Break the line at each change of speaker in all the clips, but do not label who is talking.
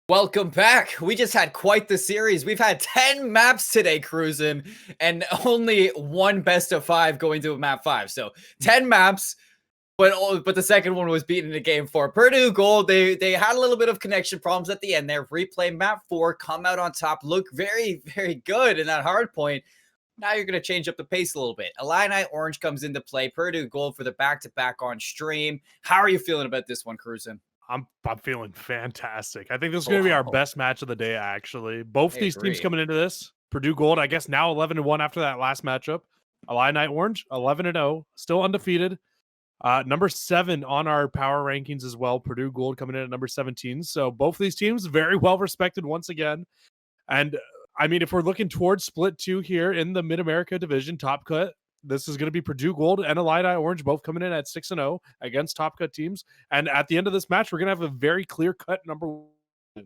Welcome back. We just had quite the series. We've had 10 maps today cruising and only one best of 5 going to a map 5. So 10 maps, but the second one was beaten in game 4. Purdue Gold, they had a little bit of connection problems at the end there. Replay map 4, come out on top, look very, very good in that hard point. Now you're going to change up the pace a little bit. Illini Orange comes into play. Purdue Gold for the back-to-back on stream. How are you feeling about this one, cruising?
I'm feeling fantastic. I think this is going to be our best match of the day, actually. Both these teams coming into this. Purdue Gold, I guess now 11-1 after that last matchup. Illini Orange, 11-0, still undefeated. Number 7 on our power rankings as well. Purdue Gold coming in at number 17. So both of these teams very well respected once again. And I mean, if we're looking towards split 2 here in the Mid-America division, top cut, this is going to be Purdue Gold and Illini Orange both coming in at 6-0 against top cut teams. And at the end of this match, we're going to have a very clear cut number 1.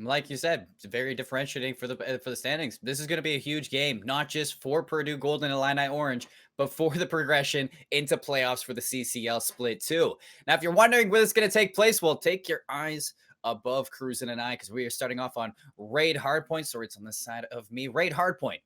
Like you said, it's very differentiating for the standings. This is going to be a huge game, not just for Purdue Gold and Illini Orange, but for the progression into playoffs for the CCL split 2. Now, if you're wondering where this is going to take place, well, take your eyes above Cruisin' and I, because we are starting off on Raid Hardpoint. So it's on the side of me. Raid Hardpoint.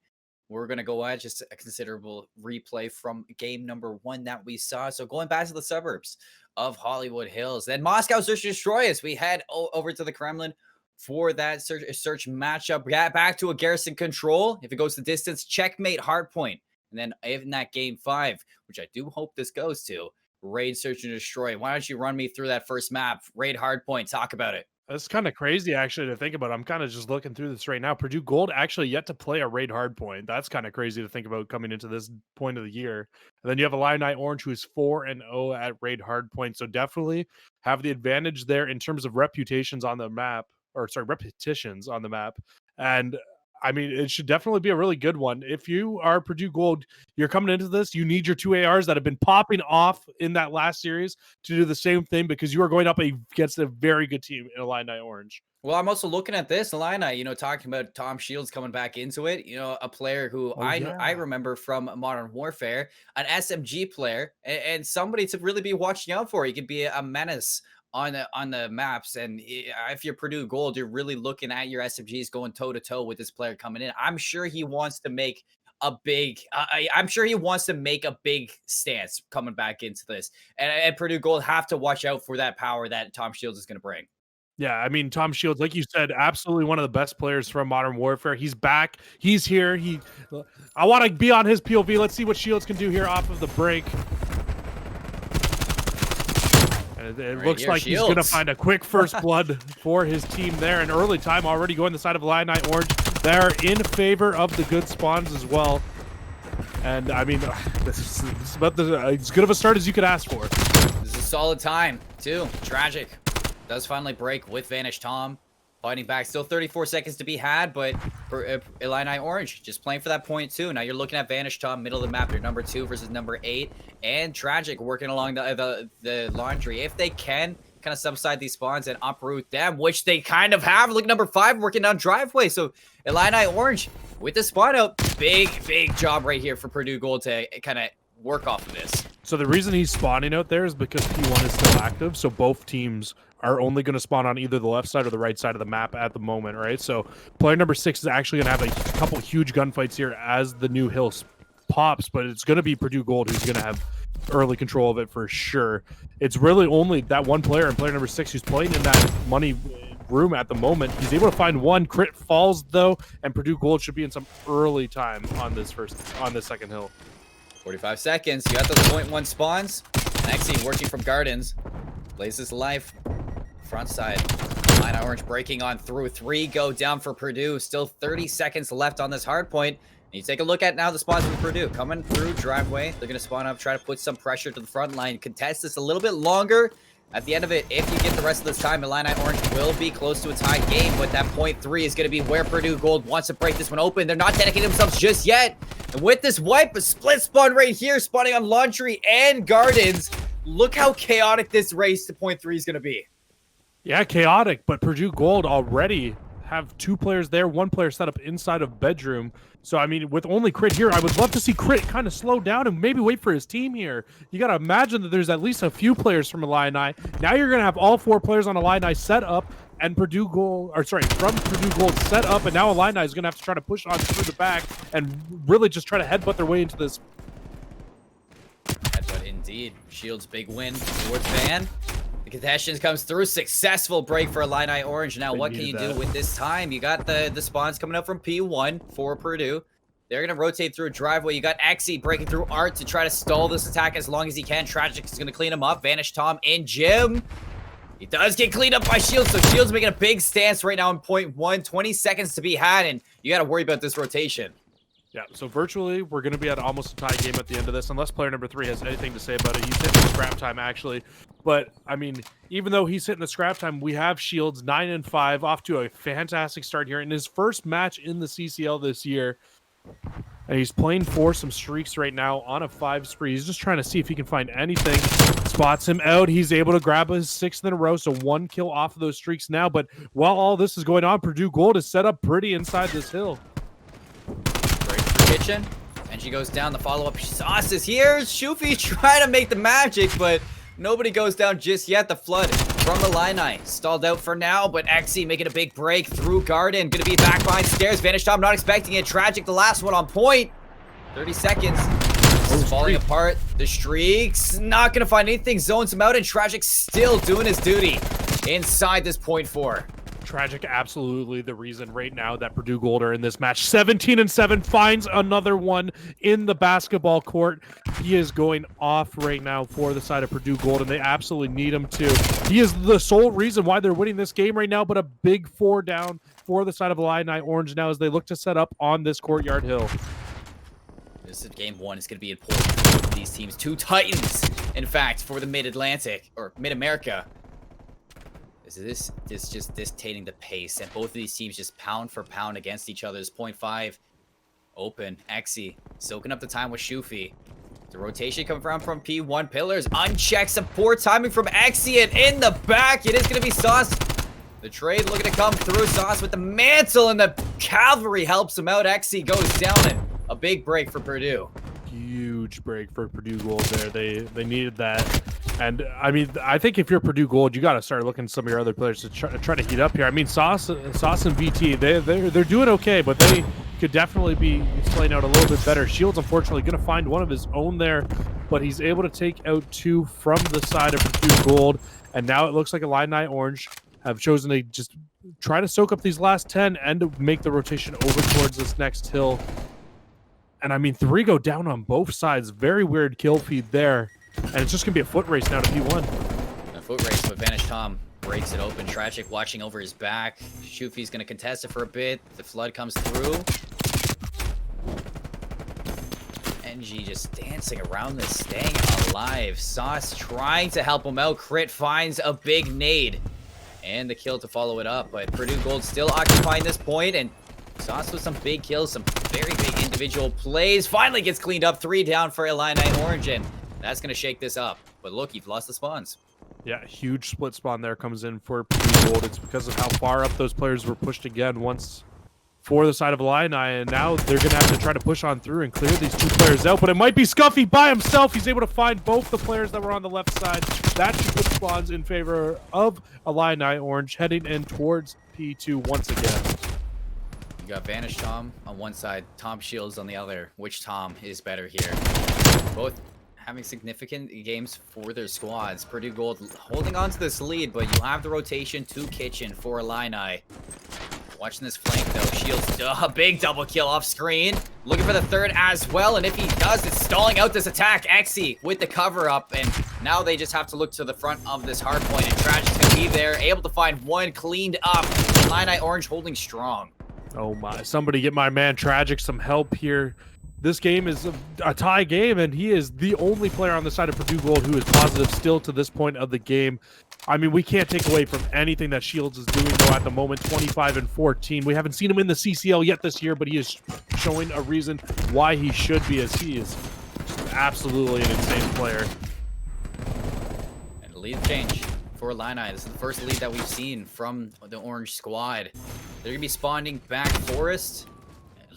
We're going to go at just a considerable replay from game number 1 that we saw. So going back to the suburbs of Hollywood Hills. Then Moscow Search and Destroy us. We head over to the Kremlin for that search matchup. Back to a Garrison Control. If it goes the distance, checkmate Hardpoint. And then in that game 5, which I do hope this goes to, Raid Search and Destroy. Why don't you run me through that first map? Raid Hardpoint. Talk about it.
That's kind of crazy, actually, to think about. I'm kind of just looking through this right now. Purdue Gold actually yet to play a Raid Hardpoint. That's kind of crazy to think about coming into this point of the year. And then you have Illini Orange, who is 4-0 at Raid Hardpoint. So definitely have the advantage there in terms of reputations on the map, or sorry, repetitions on the map. And I mean, it should definitely be a really good one. If you are Purdue Gold, you're coming into this, you need your 2 ARs that have been popping off in that last series to do the same thing, because you are going up against a very good team in Illini Orange.
Well, I'm also looking at this, Illini, talking about Tom Shields coming back into it, a player who I remember from Modern Warfare, an SMG player, and somebody to really be watching out for. He could be a menace on the maps, and if you're Purdue Gold, you're really looking at your SMGs going toe-to-toe with this player coming in. I'm sure he wants to make a big stance coming back into this, and Purdue Gold have to watch out for that power that Tom Shields is going to bring.
Yeah, I mean, Tom Shields, like you said, absolutely one of the best players from Modern Warfare. He's back. He's here. I want to be on his POV. Let's see what Shields can do here off of the break. And it looks like Shields. He's going to find a quick first blood for his team there. An early time already going the side of Illini Orange. They're in favor of the good spawns as well. And, I mean, this is about as good of a start as you could ask for.
This is a solid time, too. Tragic. Does finally break with Vanish Tom. Fighting back. Still 34 seconds to be had, but for Illini Orange just playing for that point too. Now you're looking at Vanish Tom, middle of the map. You're number 2 versus number 8. And Tragic working along the laundry. If they can kind of subside these spawns and uproot them, which they kind of have. Look, number 5 working on driveway. So Illini Orange with the spawn out. Big job right here for Purdue Gold to kind of work off of this.
So the reason he's spawning out there is because P1 is still active. So both teams are only going to spawn on either the left side or the right side of the map at the moment, right? So player number 6 is actually going to have a couple huge gunfights here as the new hill pops, but it's going to be Purdue Gold who's going to have early control of it for sure. It's really only that one player and player number 6 who's playing in that money room at the moment. He's able to find one. Crit falls though, and Purdue Gold should be in some early time on this second hill.
45 seconds. You got those 0.1 spawns. Nexi working from Gardens. Blazes life. Front side. Illini Orange breaking on through. 3 go down for Purdue. Still 30 seconds left on this hard point. And you take a look at now the spawns from Purdue. Coming through driveway. They're going to spawn up, try to put some pressure to the front line. Contest this a little bit longer. At the end of it, if you get the rest of this time, Illini Orange will be close to a tie game, but that .3 is going to be where Purdue Gold wants to break this one open. They're not dedicating themselves just yet. And with this wipe, a split spawn right here, spawning on Laundry and Gardens. Look how chaotic this race to .3 is going to be.
Yeah, chaotic, but Purdue Gold already have 2 players there, 1 player set up inside of bedroom. So, I mean, with only Crit here, I would love to see Crit kind of slow down and maybe wait for his team here. You got to imagine that there's at least a few players from Illini. Now you're going to have all 4 players on Illini set up and Purdue Gold, or sorry, from Purdue Gold set up, and now Illini is going to have to try to push on through the back and really just try to headbutt their way into this.
Headbutt indeed. Shields big win towards Van. The contestions comes through. Successful break for Illini Orange. Now, what can you do with this time? You got the spawns coming up from P1 for Purdue. They're going to rotate through a driveway. You got Exy breaking through Art to try to stall this attack as long as he can. Tragic is going to clean him up. Vanish Tom and Jim. He does get cleaned up by Shields, so Shields making a big stance right now in point 1. 20 seconds to be had, and you got to worry about this rotation.
Yeah, so virtually, we're going to be at almost a tie game at the end of this, unless player number 3 has anything to say about it. He's hitting the scrap time, actually. But, I mean, even though he's hitting the scrap time, we have Shields 9-5, off to a fantastic start here in his first match in the CCL this year. And he's playing for some streaks right now on a 5 spree. He's just trying to see if he can find anything. Spots him out. He's able to grab his 6th in a row, so 1 kill off of those streaks now. But while all this is going on, Purdue Gold is set up pretty inside this hill.
Kitchen, and she goes down. The follow-up sauce is here. Shufi trying to make the magic, but nobody goes down just yet. The flood from Illini stalled out for now, but Exy making a big break through Garden. Gonna be back behind stairs. Vanish Tom not expecting it. Tragic, the last one on point. 30 seconds. This is falling apart. The streaks not gonna find anything. Zones him out, and Tragic still doing his duty inside this point 4.
Tragic, absolutely the reason right now that Purdue Gold are in this match. 17-7, finds another one in the basketball court. He is going off right now for the side of Purdue Gold, and they absolutely need him to. He is the sole reason why they're winning this game right now, but a big 4 down for the side of Illini Orange now as they look to set up on this courtyard hill.
This is game 1. It's going to be important for both of these teams. 2 Titans, in fact, for the Mid-Atlantic, or Mid-America. This is just dictating the pace, and both of these teams just pound for pound against each other. It's point 5 open. Exy soaking up the time with Shufi. The rotation coming from P1 pillars. Unchecked, some poor timing from Exy, and in the back it is going to be Sauce. The trade looking to come through. Sauce with the mantle, and the cavalry helps him out. Exy goes down, and a big break for Purdue.
Huge break for Purdue Gold there. They needed that. And, I mean, I think if you're Purdue Gold, you got to start looking at some of your other players to try to heat up here. I mean, Sauce and VT, they're doing okay, but they could definitely be playing out a little bit better. Shields, unfortunately, going to find one of his own there, but he's able to take out 2 from the side of Purdue Gold. And now it looks like Illini Orange have chosen to just try to soak up these last 10 and to make the rotation over towards this next hill. And, I mean, 3 go down on both sides. Very weird kill feed there. And it's just going to be a foot race now to P1.
A foot race, but Vanish Tom breaks it open. Tragic watching over his back. Shufi's going to contest it for a bit. The flood comes through. NG just dancing around this, staying alive. Sauce trying to help him out. Crit finds a big nade. And the kill to follow it up. But Purdue Gold still occupying this point, and Sauce with some big kills, some very big individual plays. Finally gets cleaned up. 3 down for Illini Orange, and that's going to shake this up. But look, you've lost the spawns.
Yeah, huge split spawn there comes in for Purdue Gold. It's because of how far up those players were pushed again once for the side of Illini, and now they're going to have to try to push on through and clear these 2 players out. But it might be Scuffy by himself. He's able to find both the players that were on the left side. That should put spawns in favor of Illini Orange, heading in towards P2 once again.
You got Vanish Tom on one side, Tom Shields on the other. Which Tom is better here? Both having significant games for their squads. Purdue Gold holding on to this lead, but you have the rotation to Kitchen for Illini. Watching this flank though, Shields, a big double kill off screen. Looking for the 3rd as well, and if he does, it's stalling out this attack. Exy with the cover up, and now they just have to look to the front of this hard point, and Tragic's gonna be there, able to find 1 cleaned up. Illini Orange holding strong.
Oh my, somebody get my man Tragic some help here. This game is a tie game, and he is the only player on the side of Purdue Gold who is positive still to this point of the game. I mean, we can't take away from anything that Shields is doing, though, at the moment. 25-14. We haven't seen him in the CCL yet this year, but he is showing a reason why he should be, as he is just absolutely an insane player.
And lead change for Illini. This is the first lead that we've seen from the Orange squad. They're going to be spawning back Forest.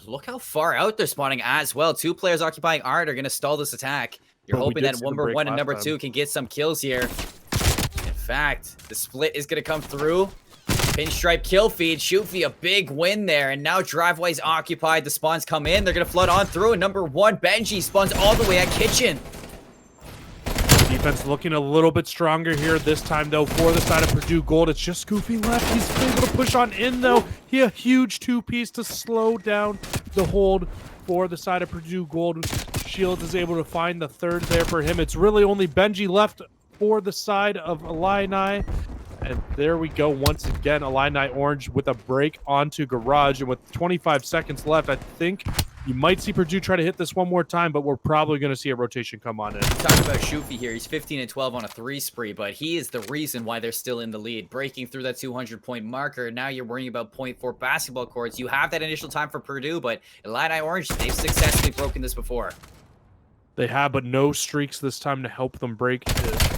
Look how far out they're spawning as well. 2 players occupying Art are going to stall this attack. You're hoping that number 1 and number 2 can get some kills here. In fact, the split is going to come through. Pinstripe kill feed. Shoofy, a big win there. And now driveway's occupied. The spawns come in. They're going to flood on through. And number 1, Benji, spawns all the way at kitchen.
Defense looking a little bit stronger here this time, though, for the side of Purdue Gold. It's just Goofy left. He's able to push on in, though. He a huge 2-piece to slow down the hold for the side of Purdue Gold. Shields is able to find the third there for him. It's really only Benji left for the side of Illini. And there we go once again. Illini Orange with a break onto Garage. And with 25 seconds left, I think you might see Purdue try to hit this one more time, but we're probably going to see a rotation come on in.
Talking about Shoofy here, he's 15 and 12 on a 3 spree, but he is the reason why they're still in the lead. Breaking through that 200-point marker, now you're worrying about 0.4 basketball courts. You have that initial time for Purdue, but Illini Orange, they've successfully broken this before.
They have, but no streaks this time to help them break it.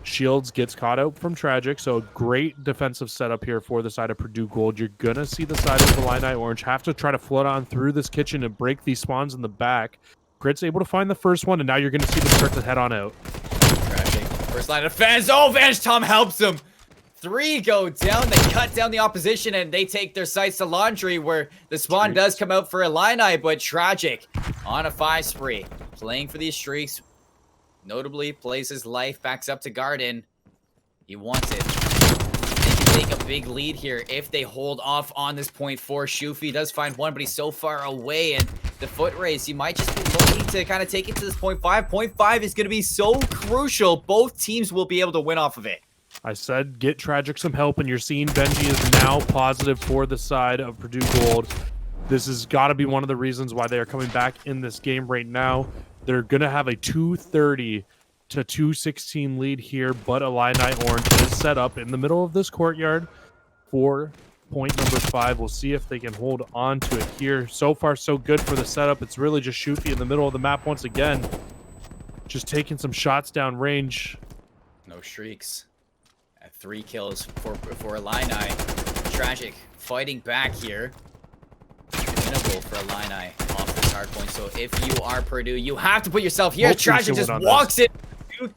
Shields gets caught out from Tragic, so a great defensive setup here for the side of Purdue Gold. You're going to see the side of Illini Orange have to try to flood on through this kitchen and break these spawns in the back. Grit's able to find the first one, and now you're going to see them start to head on out.
Tragic, first line of defense. Oh, Vanish Tom helps him. 3 go down. They cut down the opposition, and they take their sights to Laundry, where the spawn does come out for Illini, but Tragic on a 5 spree. Playing for these streaks. Notably, plays his life, backs up to Garden. He wants it. They can take a big lead here if they hold off on this 0.4. Shoofy does find one, but he's so far away. And the foot race, you might just be looking to kind of take it to this 0.5. 0.5 is going to be so crucial. Both teams will be able to win off of it.
I said get Tragic some help, and you're seeing Benji is now positive for the side of Purdue Gold. This has got to be one of the reasons why they are coming back in this game right now. They're going to have a 230 to 216 lead here, but Illini Orange is set up in the middle of this courtyard for point number 5. We'll see if they can hold on to it here. So far, so good for the setup. It's really just Shoofy in the middle of the map once again. Just taking some shots down range.
No streaks. At 3 kills for Illini. Tragic fighting back here. Winnable for Illini off this hard point. So if you are Purdue, you have to put yourself here. Tragic just walks it.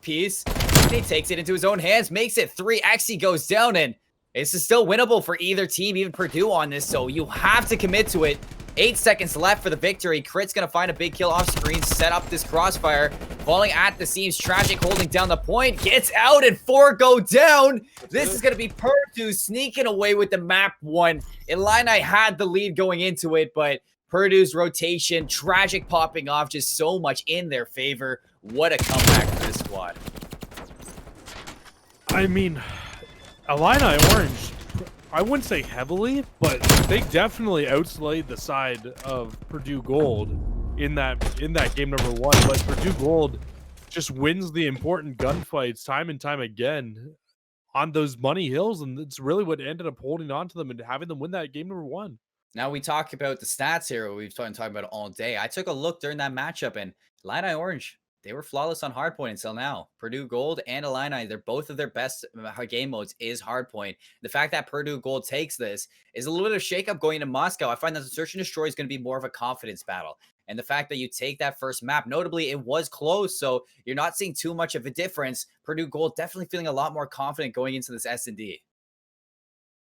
Piece. And he takes it into his own hands, makes it 3. Xe goes down, and this is still winnable for either team, even Purdue on this. So you have to commit to it. 8 seconds left for the victory. Crit's going to find a big kill off screen, set up this crossfire. Falling at the seams. Tragic holding down the point. Gets out, and 4 go down. This is going to be Purdue sneaking away with the map 1. Illini had the lead going into it, but Purdue's rotation, Tragic popping off just so much in their favor. What a comeback for this squad.
I mean, Illini Orange, I wouldn't say heavily, but they definitely outslayed the side of Purdue Gold in that game number 1. But Purdue Gold just wins the important gunfights time and time again on those money hills, and it's really what ended up holding on to them and having them win that game number 1.
Now we talk about the stats here. We've been talking about it all day. I took a look during that matchup, and Illini Orange, they were flawless on hardpoint until now. Purdue Gold and Illini, they're both of their best game modes is hardpoint. The fact that Purdue Gold takes this is a little bit of shakeup going into Moscow. I find that the Search and Destroy is going to be more of a confidence battle. And the fact that you take that first map, notably it was close, so you're not seeing too much of a difference. Purdue Gold definitely feeling a lot more confident going into this S&D.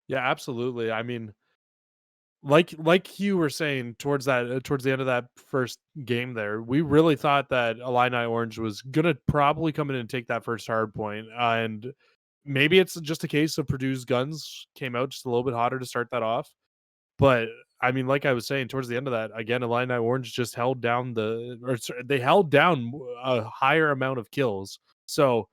Yeah, absolutely. I mean, like you were saying towards the end of that first game there, we really thought that Illini Orange was gonna probably come in and take that first hard point, and maybe it's just a case of Purdue's guns came out just a little bit hotter to start that off. But I mean, like I was saying, towards the end of that, again, Illini Orange just held down they held down a higher amount of kills, so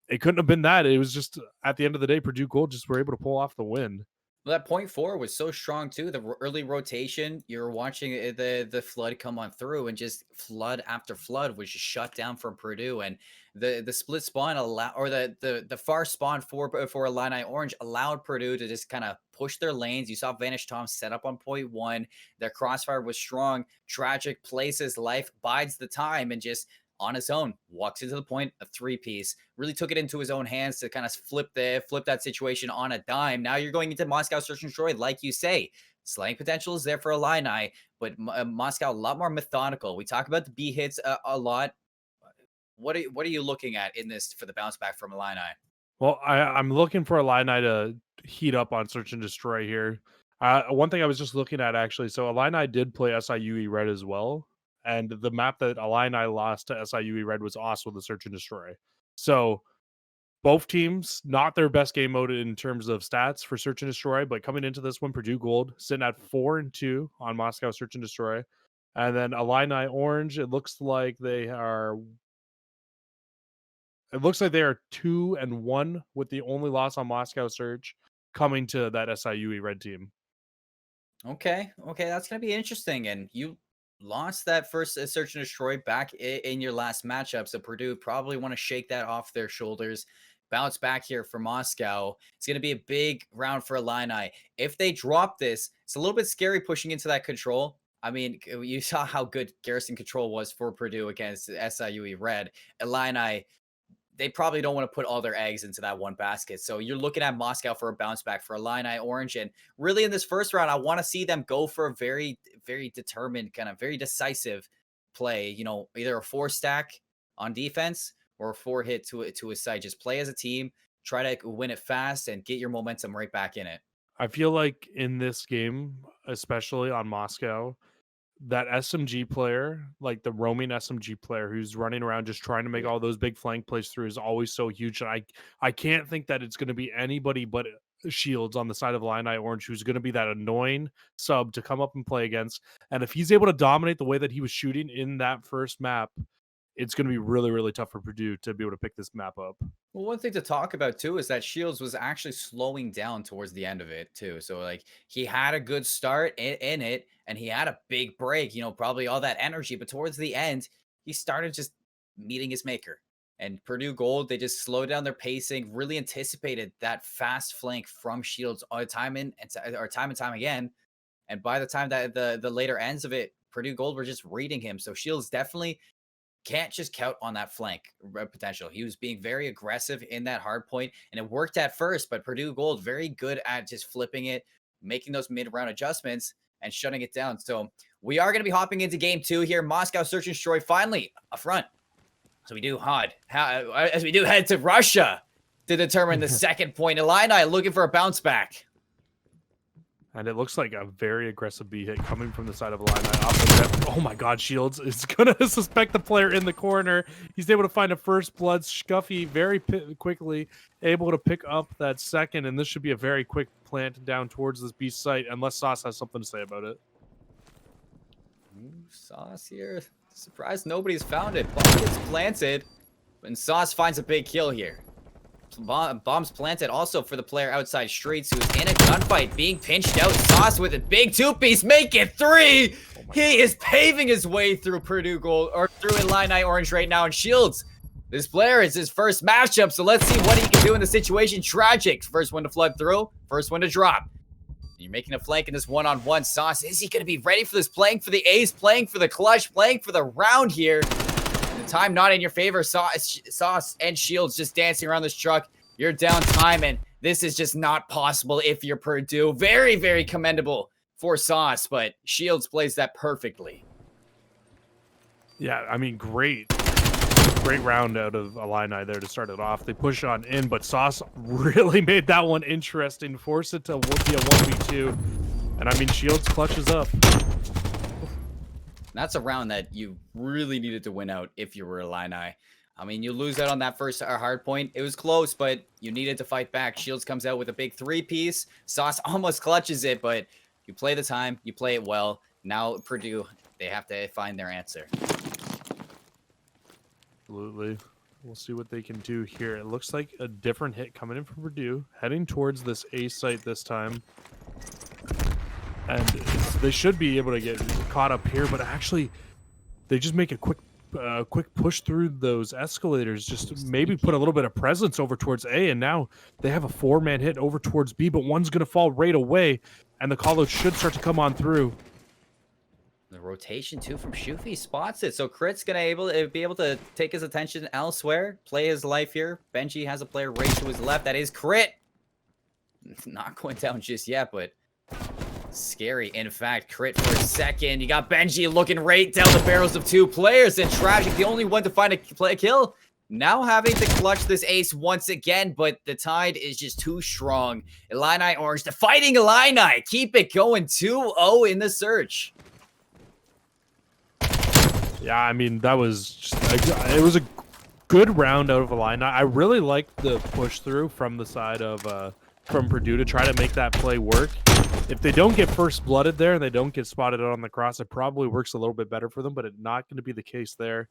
it couldn't have been that. It was just at the end of the day, Purdue Gold just were able to pull off the win.
Well, that 0.4 was so strong too. The early rotation, you're watching the flood come on through, and just flood after flood was just shut down from Purdue. And the split spawn the far spawn for Illini Orange allowed Purdue to just kind of push their lanes. You saw Vanish Tom set up on 0.1. Their crossfire was strong. Tragic plays his life, bides the time, and just on his own walks into the point, a 3-piece. Really took it into his own hands to kind of flip that situation on a dime. Now you're going into Moscow Search and Destroy, like you say. Slaying potential is there for Illini, but Moscow a lot more methodical. We talk about the B hits a lot. What are you looking at in this for the bounce back from Illini?
Well, I'm looking for Illini heat up on Search and Destroy here. One thing I was just looking at, actually, so Illini did play SIUE Red as well, and the map that Illini lost to SIUE Red was also the Search and Destroy. So both teams, not their best game mode in terms of stats for Search and Destroy, but coming into this one, Purdue Gold sitting at 4-2 on Moscow Search and Destroy. And then Illini Orange, it looks like they are 2-1 with the only loss on Moscow Search coming to that SIUE Red team.
Okay, that's gonna be interesting. And you lost that first Search and Destroy back in your last matchup, so Purdue probably want to shake that off their shoulders, bounce back here for Moscow. It's gonna be a big round for Illini. If they drop this, it's a little bit scary pushing into that control. I mean, you saw how good Garrison control was for Purdue against SIUE Red. Illini, they probably don't want to put all their eggs into that one basket. So you're looking at Moscow for a bounce back for Illini Orange. And really in this first round, I want to see them go for a very, very determined, kind of very decisive play. You know, either a 4-stack on defense or a 4-hit to a site. Just play as a team, try to win it fast and get your momentum right back in it.
I feel like in this game, especially on Moscow, that SMG player, like the roaming SMG player who's running around just trying to make all those big flank plays through, is always so huge. And I can't think that it's going to be anybody but Shields on the side of Illini Orange who's going to be that annoying sub to come up and play against. And if he's able to dominate the way that he was shooting in that first map, it's going to be really, really tough for Purdue to be able to pick this map up.
Well, one thing to talk about too is that Shields was actually slowing down towards the end of it too. So like he had a good start in it and he had a big break, you know, probably all that energy, but towards the end, he started just meeting his maker. And Purdue Gold, they just slowed down their pacing, really anticipated that fast flank from Shields all the time and time again. And by the time that the later ends of it, Purdue Gold were just reading him. So Shields definitely can't just count on that flank potential. He was being very aggressive in that hard point, and it worked at first, but Purdue Gold very good at just flipping it, making those mid-round adjustments, and shutting it down. So we are going to be hopping into game 2 here. Moscow Search and Destroy finally up front. So we do head to Russia to determine the second point. Illini looking for a bounce back.
And it looks like a very aggressive B hit coming from the side of Illini. Oh my God, Shields is going to suspect the player in the corner. He's able to find a first blood. Scuffy very quickly able to pick up that second, and this should be a very quick plant down towards this B site, unless Sauce has something to say about it.
Ooh, Sauce here. Surprised nobody's found it. Bomb gets planted, and Sauce finds a big kill here. Bombs planted also for the player outside streets who's in a gunfight, being pinched out. Sauce with a big 2-piece, make it 3. He is paving his way through Purdue Gold, or through Illini Orange right now. And Shields, this player is his first matchup, so let's see what he can do in the situation. Tragic, first one to flood through, first one to drop. You're making a flank in this one-on-one. Sauce, is he going to be ready for this? Playing for the ace, playing for the clutch, playing for the round here. Time not in your favor. Sauce and Shields just dancing around this truck. You're down time, and this is just not possible if you're Purdue. Very, very commendable for Sauce, but Shields plays that perfectly.
Yeah, I mean, great round out of Illini there to start it off. They push on in, but Sauce really made that one interesting. Force it to be a 1v2. And I mean, Shields clutches up.
That's a round that you really needed to win out if you were Illini. I mean, you lose out on that first hard point. It was close, but you needed to fight back. Shields comes out with a big 3-piece. Sauce almost clutches it, but you play the time, you play it well. Now Purdue, they have to find their answer.
Absolutely. We'll see what they can do here. It looks like a different hit coming in from Purdue, heading towards this A site this time. And they should be able to get caught up here, but actually they just make a quick push through those escalators, just maybe put a little bit of presence over towards A, and now they have a 4-man hit over towards B, but one's going to fall right away, and the call-out should start to come on through.
The rotation too from Shufi spots it, so Crit's gonna be able to take his attention elsewhere, play his life here. Benji has a player right to his left. That is Crit. Not going down just yet, but scary. In fact, Crit for a second. You got Benji looking right down the barrels of 2 players, and Tragic, the only one to find a kill. now having to clutch this ace once again, but the tide is just too strong. Illini Orange, the Fighting Illini, keep it going 2-0 in the search.
Yeah, I mean, that was just it was a good round out of Illini. I really liked the push through from the side of from Purdue to try to make that play work. If they don't get first blooded there and they don't get spotted out on the cross, it probably works a little bit better for them, but it's not going to be the case there.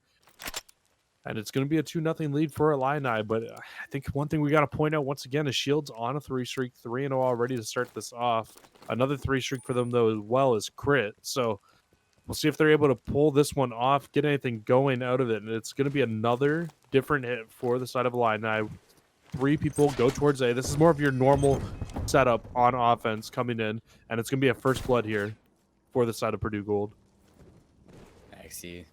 And it's going to be a 2-0 lead for Illini. But I think one thing we got to point out once again is Shields on a 3 streak, 3-0 already to start this off. Another 3 streak for them, though, as well as crit. So we'll see if they're able to pull this one off, get anything going out of it. And it's going to be another different hit for the side of Illini. 3 people go towards A. This is more of your normal setup on offense coming in. And it's going to be a first blood here for the side of Purdue Gold.
I see.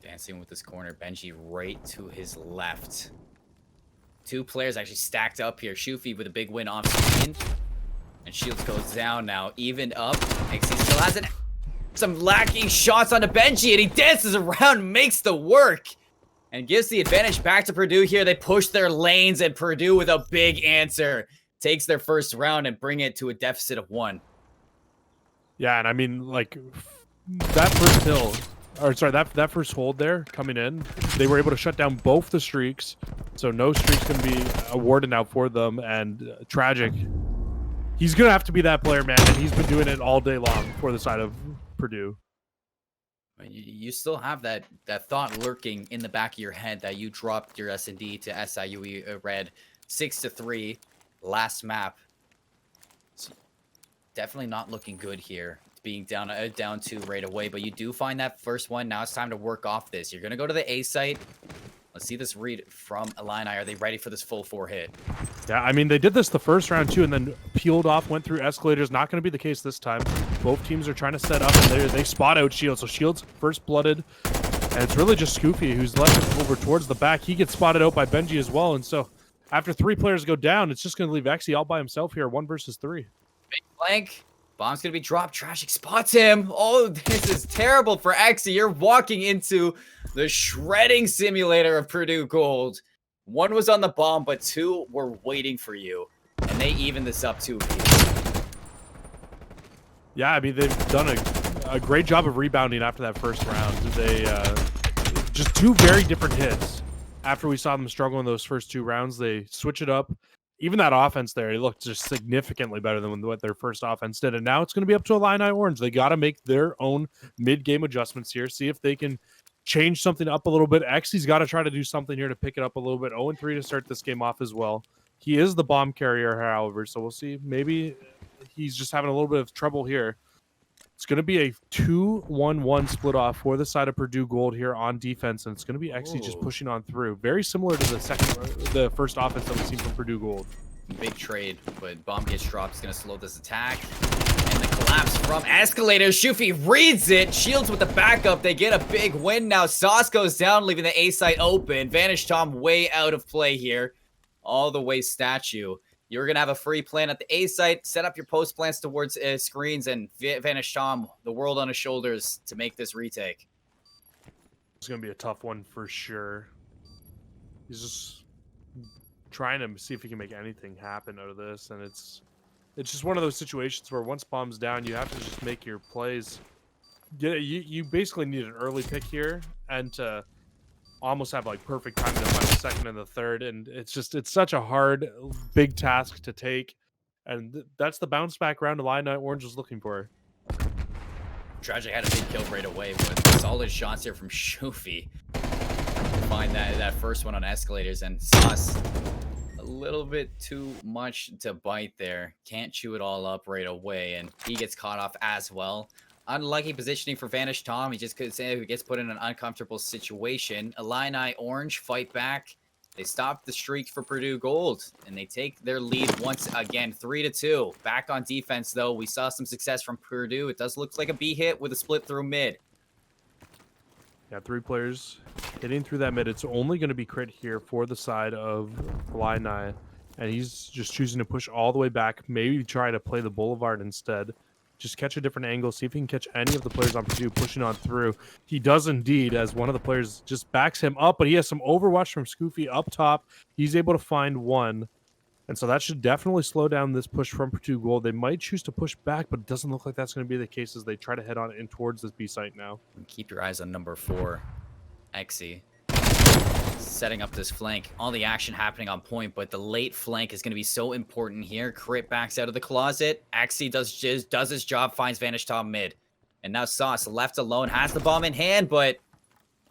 Dancing with this corner. Benji right to his left. 2 players actually stacked up here. Shufi with a big win off screen. And Shields goes down now. Even up. XC still has some lacking shots onto Benji. And he dances around, makes the work. And gives the advantage back to Purdue here. They push their lanes. And Purdue with a big answer. Takes their first round and bring it to a deficit of 1.
Yeah, and I mean, like, that first hill... Or sorry, that first hold there coming in, they were able to shut down both the streaks, so no streaks can be awarded now for them. And Tragic, he's gonna have to be that player, man, and he's been doing it all day long for the side of Purdue.
You still have that thought lurking in the back of your head that you dropped your S&D to SIUE Red 6-3 last map. So definitely not looking good here. Being down 2 right away, but you do find that first one. Now it's time to work off this. You're gonna go to the A site. Let's see this read from Illini. Are they ready for this full 4 hit?
Yeah, I mean, they did this the first round too, and then peeled off, went through escalators. Not going to be the case this time. Both teams are trying to set up, and they spot out Shields. So Shields first blooded, and it's really just Scoofy who's left over towards the back. He gets spotted out by Benji as well, and so after 3 players go down, it's just going to leave Exy all by himself here, 1 versus 3.
Big blank. Bomb's gonna be dropped. Tragic spots him. Oh, this is terrible for Exy. You're walking into the shredding simulator of Purdue Gold. 1 was on the bomb, but 2 were waiting for you. And they even this up 2 apiece.
Yeah, I mean, they've done a great job of rebounding after that first round. They just 2 very different hits. After we saw them struggle in those first 2 rounds, they switch it up. Even that offense there, it looked just significantly better than what their first offense did. And now it's going to be up to Illini Orange. They got to make their own mid-game adjustments here, see if they can change something up a little bit. Xy's got to try to do something here to pick it up a little bit. 0-3 to start this game off as well. He is the bomb carrier, however, so we'll see. Maybe he's just having a little bit of trouble here. It's going to be a 2-1-1 split off for the side of Purdue Gold here on defense, and it's going to be Xy just pushing on through. Very similar to the first offense that we've seen from Purdue Gold.
Big trade, but bomb gets dropped. It's going to slow this attack. And the collapse from Escalator. Shufi reads it. Shields with the backup. They get a big win now. Sauce goes down, leaving the A site open. Vanish Tom way out of play here. All the way statue. You're going to have a free plan at the A site. Set up your post plans towards screens, and Vanish Tom, the world on his shoulders to make this retake.
It's going to be a tough one for sure. He's just trying to see if he can make anything happen out of this, and it's just one of those situations where once bomb's down, you have to just make your plays. You basically need an early pick here, and to almost have like perfect timing to find the second and the third, and it's such a hard, big task to take, and that's the bounce back round Illini Orange was looking for.
Tragic had a big kill right away, but solid shots here from Shufi. Find that first one on escalators, and Sauce a little bit too much to bite there. Can't chew it all up right away, and he gets caught off as well. Unlucky positioning for Vanish Tom. He just gets put in an uncomfortable situation. Illini Orange fight back. They stop the streak for Purdue Gold, and they take their lead once again, 3-2. Back on defense, though. We saw some success from Purdue. It does look like a B hit with a split through mid.
Yeah, 3 players hitting through that mid. It's only going to be crit here for the side of Illini, and he's just choosing to push all the way back, maybe try to play the Boulevard instead. just catch a different angle, see if he can catch any of the players on Purdue pushing on through. He does indeed, as one of the players just backs him up, but he has some overwatch from Scoofy up top. He's able to find one. And so that should definitely slow down this push from Purdue Gold. They might choose to push back, but it doesn't look like that's going to be the case as they try to head on in towards this B site now.
Keep your eyes on number 4, Exy. Setting up this flank. All the action happening on point, but the late flank is going to be so important here. Crit backs out of the closet. Exy does his job, finds Vanish Tom mid. And now Sauce left alone, has the bomb in hand, but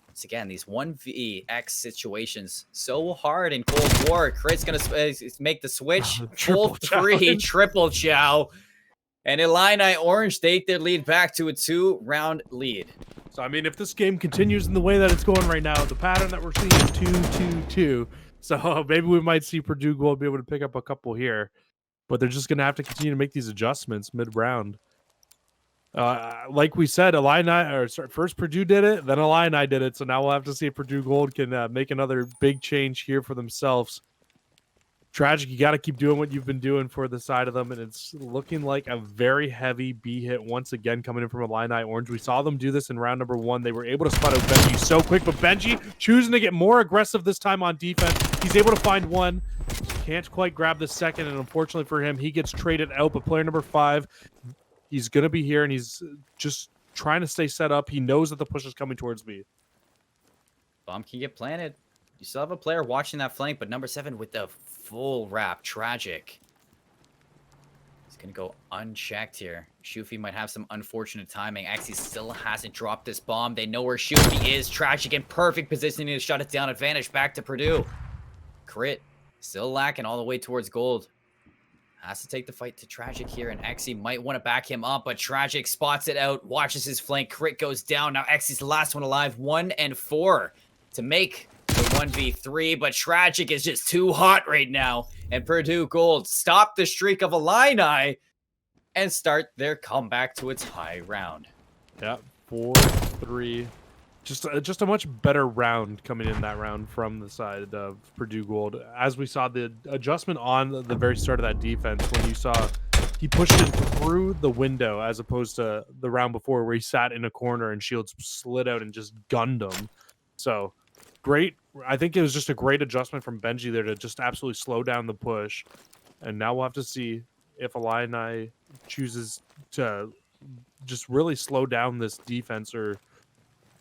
once again, these 1vx situations so hard in Cold War. Crit's going to make the switch. Full 3, triple chow. And Illini Orange take their lead back to a 2-round lead.
So, I mean, if this game continues in the way that it's going right now, the pattern that we're seeing is 2-2-2. So maybe we might see Purdue Gold be able to pick up a couple here. But they're just going to have to continue to make these adjustments mid-round. Like we said, first Purdue did it, then Illini did it. So now we'll have to see if Purdue Gold can make another big change here for themselves. Tragic, you got to keep doing what you've been doing for the side of them, and it's looking like a very heavy B hit once again coming in from Illini Orange. We saw them do this in round number 1. They were able to spot out Benji so quick, but Benji choosing to get more aggressive this time on defense. He's able to find one. Can't quite grab the second, and unfortunately for him, he gets traded out, but player number 5, he's going to be here, and he's just trying to stay set up. He knows that the push is coming towards me.
Bomb can get planted. You still have a player watching that flank, but number 7 with the full wrap. Tragic. He's going to go unchecked here. Shufi might have some unfortunate timing. Exy still hasn't dropped this bomb. They know where Shufi is. Tragic in perfect positioning to shut it down. Advantage back to Purdue. Crit still lacking all the way towards gold. Has to take the fight to Tragic here, and Exy might want to back him up, but Tragic spots it out, watches his flank. Crit goes down. Now Exy's the last one alive. 1 and 4 to make the 1v3, but Tragic is just too hot right now. And Purdue Gold stop the streak of Illini and start their comeback to its high round.
Yeah, 4-3. Just a much better round coming in that round from the side of Purdue Gold. As we saw the adjustment on the very start of that defense, when you saw he pushed it through the window as opposed to the round before where he sat in a corner and Shields slid out and just gunned him. So great. I think it was just a great adjustment from Benji there to just absolutely slow down the push. And now we'll have to see if Illini chooses to just really slow down this defense, or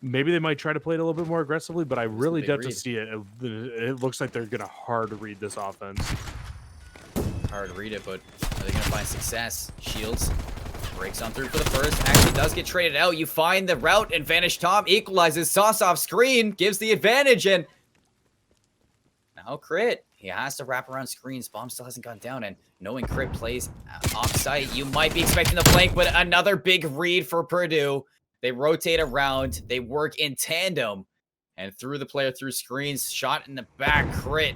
maybe they might try to play it a little bit more aggressively, but I really doubt to see it. It looks like they're going to hard read this offense.
Hard to read it, but are they going to find success? Shields breaks on through for the first. Actually does get traded out. You find the route, and Vanish Tom equalizes. Sauce off screen, gives the advantage, and now Crit. He has to wrap around screens. Bomb still hasn't gone down, and knowing Crit plays off-site, you might be expecting the flank, but another big read for Purdue. They rotate around, they work in tandem, and threw the player through screens. Shot in the back, Crit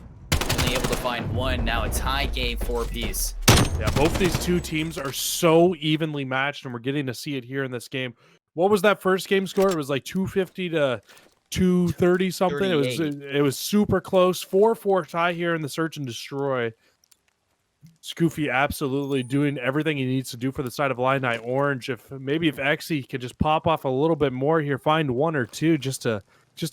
only able to find one. Now a tie game, 4-piece.
Yeah, both these two teams are so evenly matched, and we're getting to see it here in this game. What was that first game score? It was like 250 to 230 something. It was super close. 4-4 tie here in the search and destroy. Scoofy absolutely doing everything he needs to do for the side of Illini Orange. If Exy could just pop off a little bit more here, find 1 or 2 just to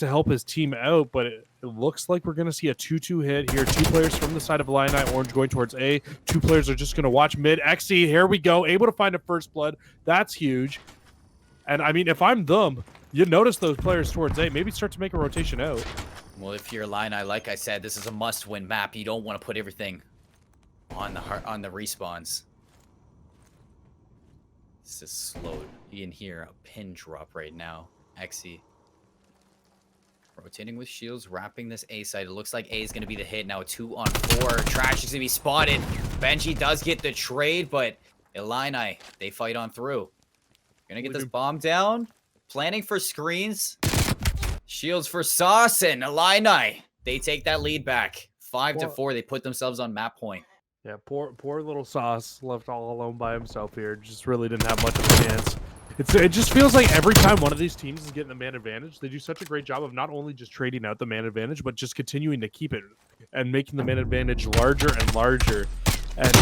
help his team out. But it looks like we're going to see a 2-2 hit here. 2 players from the side of Illini Orange going towards A. 2 players are just going to watch mid. Exy, here we go, able to find a first blood. That's huge. And I mean, if I'm them, you notice those players towards A. Maybe start to make a rotation out.
Well, if you're Illini, like I said, this is a must-win map. You don't want to put everything on the respawns. This is slowed. You can hear a pin drop right now. Exy rotating with shields, wrapping this A side. It looks like A is going to be the hit. Now a 2-on-4. Trash is going to be spotted. Benji does get the trade, but Illini, they fight on through. Gonna get this bomb down. Planning for screens. Shields for Sauce, and Illini, they take that lead back. 5-4. They put themselves on map point.
Yeah, poor little Sauce left all alone by himself here. Just really didn't have much of a chance. It just feels like every time one of these teams is getting the man advantage, they do such a great job of not only just trading out the man advantage, but just continuing to keep it and making the man advantage larger and larger. And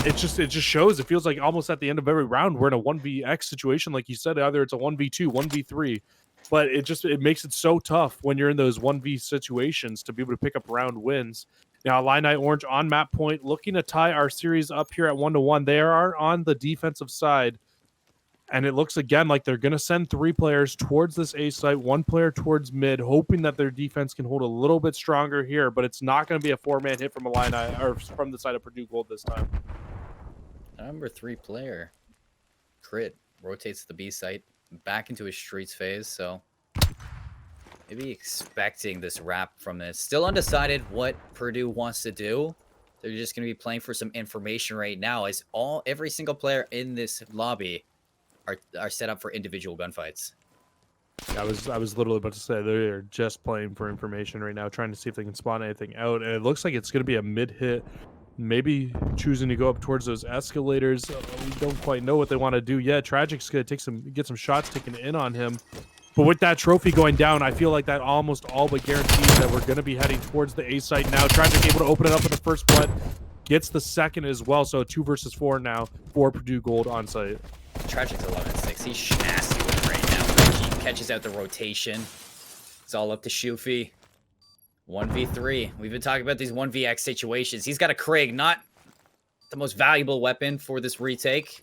it just shows. It feels like almost at the end of every round we're in a 1vx situation, like you said. Either it's a 1v2, 1v3, but it makes it so tough when you're in those 1v situations to be able to pick up round wins. Now, Illini Orange on map point, looking to tie our series up here at 1-1. They are on the defensive side, and it looks again like they're going to send 3 players towards this A site, 1 player towards mid, hoping that their defense can hold a little bit stronger here. But it's not going to be a 4-man hit from Illini or from the side of Purdue Gold this time.
Number 3 player, Crit, rotates to the B site, back into his streets phase. So maybe expecting this wrap from this. Still undecided what Purdue wants to do. They're just going to be playing for some information right now, as every single player in this lobby are set up for individual gunfights.
I was literally about to say they're just playing for information right now, trying to see if they can spawn anything out. And it looks like it's going to be a mid hit, maybe choosing to go up towards those escalators. We don't quite know what they want to do yet. Tragic's going to get some shots taken in on him. But with that trophy going down, I feel like that almost all but guarantees that we're going to be heading towards the A site now. Tragic able to open it up with the first blood, gets the second as well. So 2 versus 4 now for Purdue Gold on site.
Tragic's 11-6. He's nasty with it right now. He catches out the rotation. It's all up to Shoofy. 1v3. We've been talking about these 1vx situations. He's got a Krieg, not the most valuable weapon for this retake.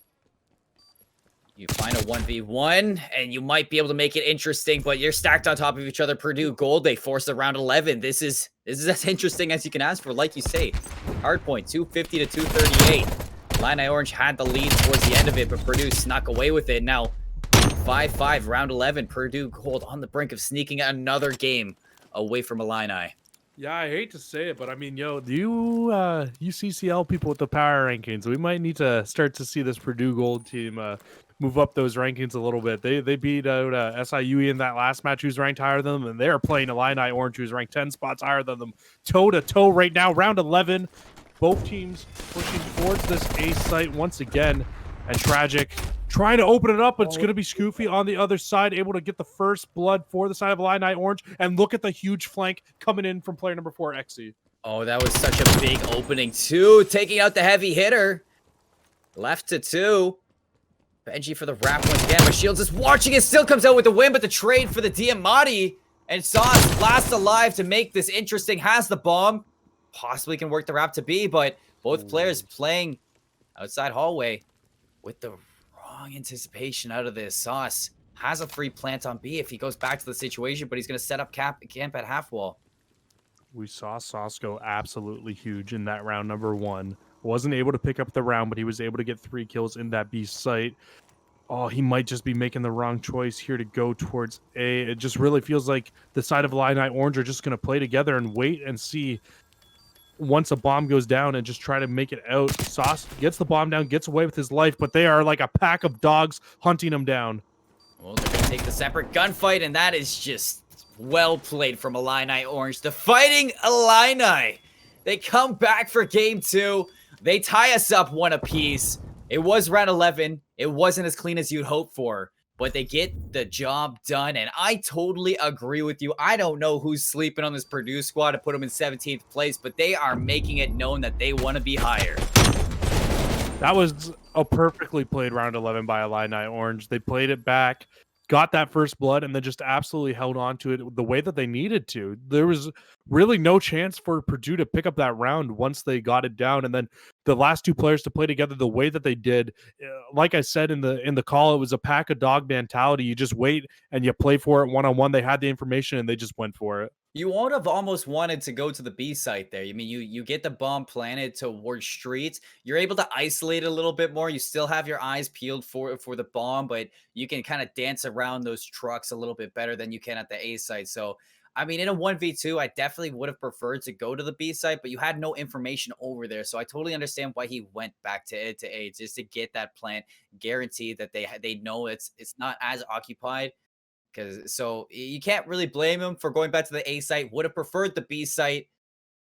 You find a 1v1, and you might be able to make it interesting, but you're stacked on top of each other. Purdue Gold, they force the round 11. This is as interesting as you can ask for, like you say. Hardpoint, 250 to 238. Illini Orange had the lead towards the end of it, but Purdue snuck away with it. Now, 5-5, round 11. Purdue Gold on the brink of sneaking another game away from Illini.
Yeah, I hate to say it, but I mean, you CCL people with the power rankings, we might need to start to see this Purdue Gold team move up those rankings a little bit. They beat out SIU in that last match, who's ranked higher than them, and they're playing Illini Orange, who's ranked 10 spots higher than them, toe-to-toe right now. Round 11, both teams pushing towards this A site once again, and Tragic trying to open it up, but it's going to be Scoofy on the other side, able to get the first blood for the side of Illini Orange, and look at the huge flank coming in from player number 4, Exy.
Oh, that was such a big opening, too. Taking out the heavy hitter. Left to 2. Benji for the wrap once again, but Shields is watching it, still comes out with the win, but the trade for the Diamatti, and Sauce last alive to make this interesting, has the bomb, possibly can work the wrap to B, but both players playing outside hallway with the wrong anticipation out of this. Sauce has a free plant on B if he goes back to the situation, but he's going to set up camp at half wall.
We saw Sauce go absolutely huge in that round number 1. Wasn't able to pick up the round, but he was able to get 3 kills in that B site. Oh, he might just be making the wrong choice here to go towards A. It just really feels like the side of Illini Orange are just going to play together and wait and see once a bomb goes down and just try to make it out. Sauce gets the bomb down, gets away with his life, but they are like a pack of dogs hunting him down.
Well, they're going to take the separate gunfight, and that is just well played from Illini Orange. The Fighting Illini. They come back for game 2. They tie us up 1 apiece. It was round 11. It wasn't as clean as you'd hope for, but they get the job done, and I totally agree with you. I don't know who's sleeping on this Purdue squad to put them in 17th place, but they are making it known that they want to be higher.
That was a perfectly played round 11 by Illini Orange. They played it back, got that first blood, and then just absolutely held on to it the way that they needed to. There was really no chance for Purdue to pick up that round once they got it down, and then the last 2 players to play together the way that they did. Like I said in the call, it was a pack of dog mentality. You just wait and you play for it one-on-one. They had the information and they just went for it.
You would have almost wanted to go to the B site there. I mean, you get the bomb planted towards streets. You're able to isolate it a little bit more. You still have your eyes peeled for the bomb, but you can kind of dance around those trucks a little bit better than you can at the A site. So, I mean, in a 1v2, I definitely would have preferred to go to the B site, but you had no information over there. So I totally understand why he went back to A, just to get that plant, guarantee that they know it's not as occupied. So you can't really blame him for going back to the A site. Would have preferred the B site.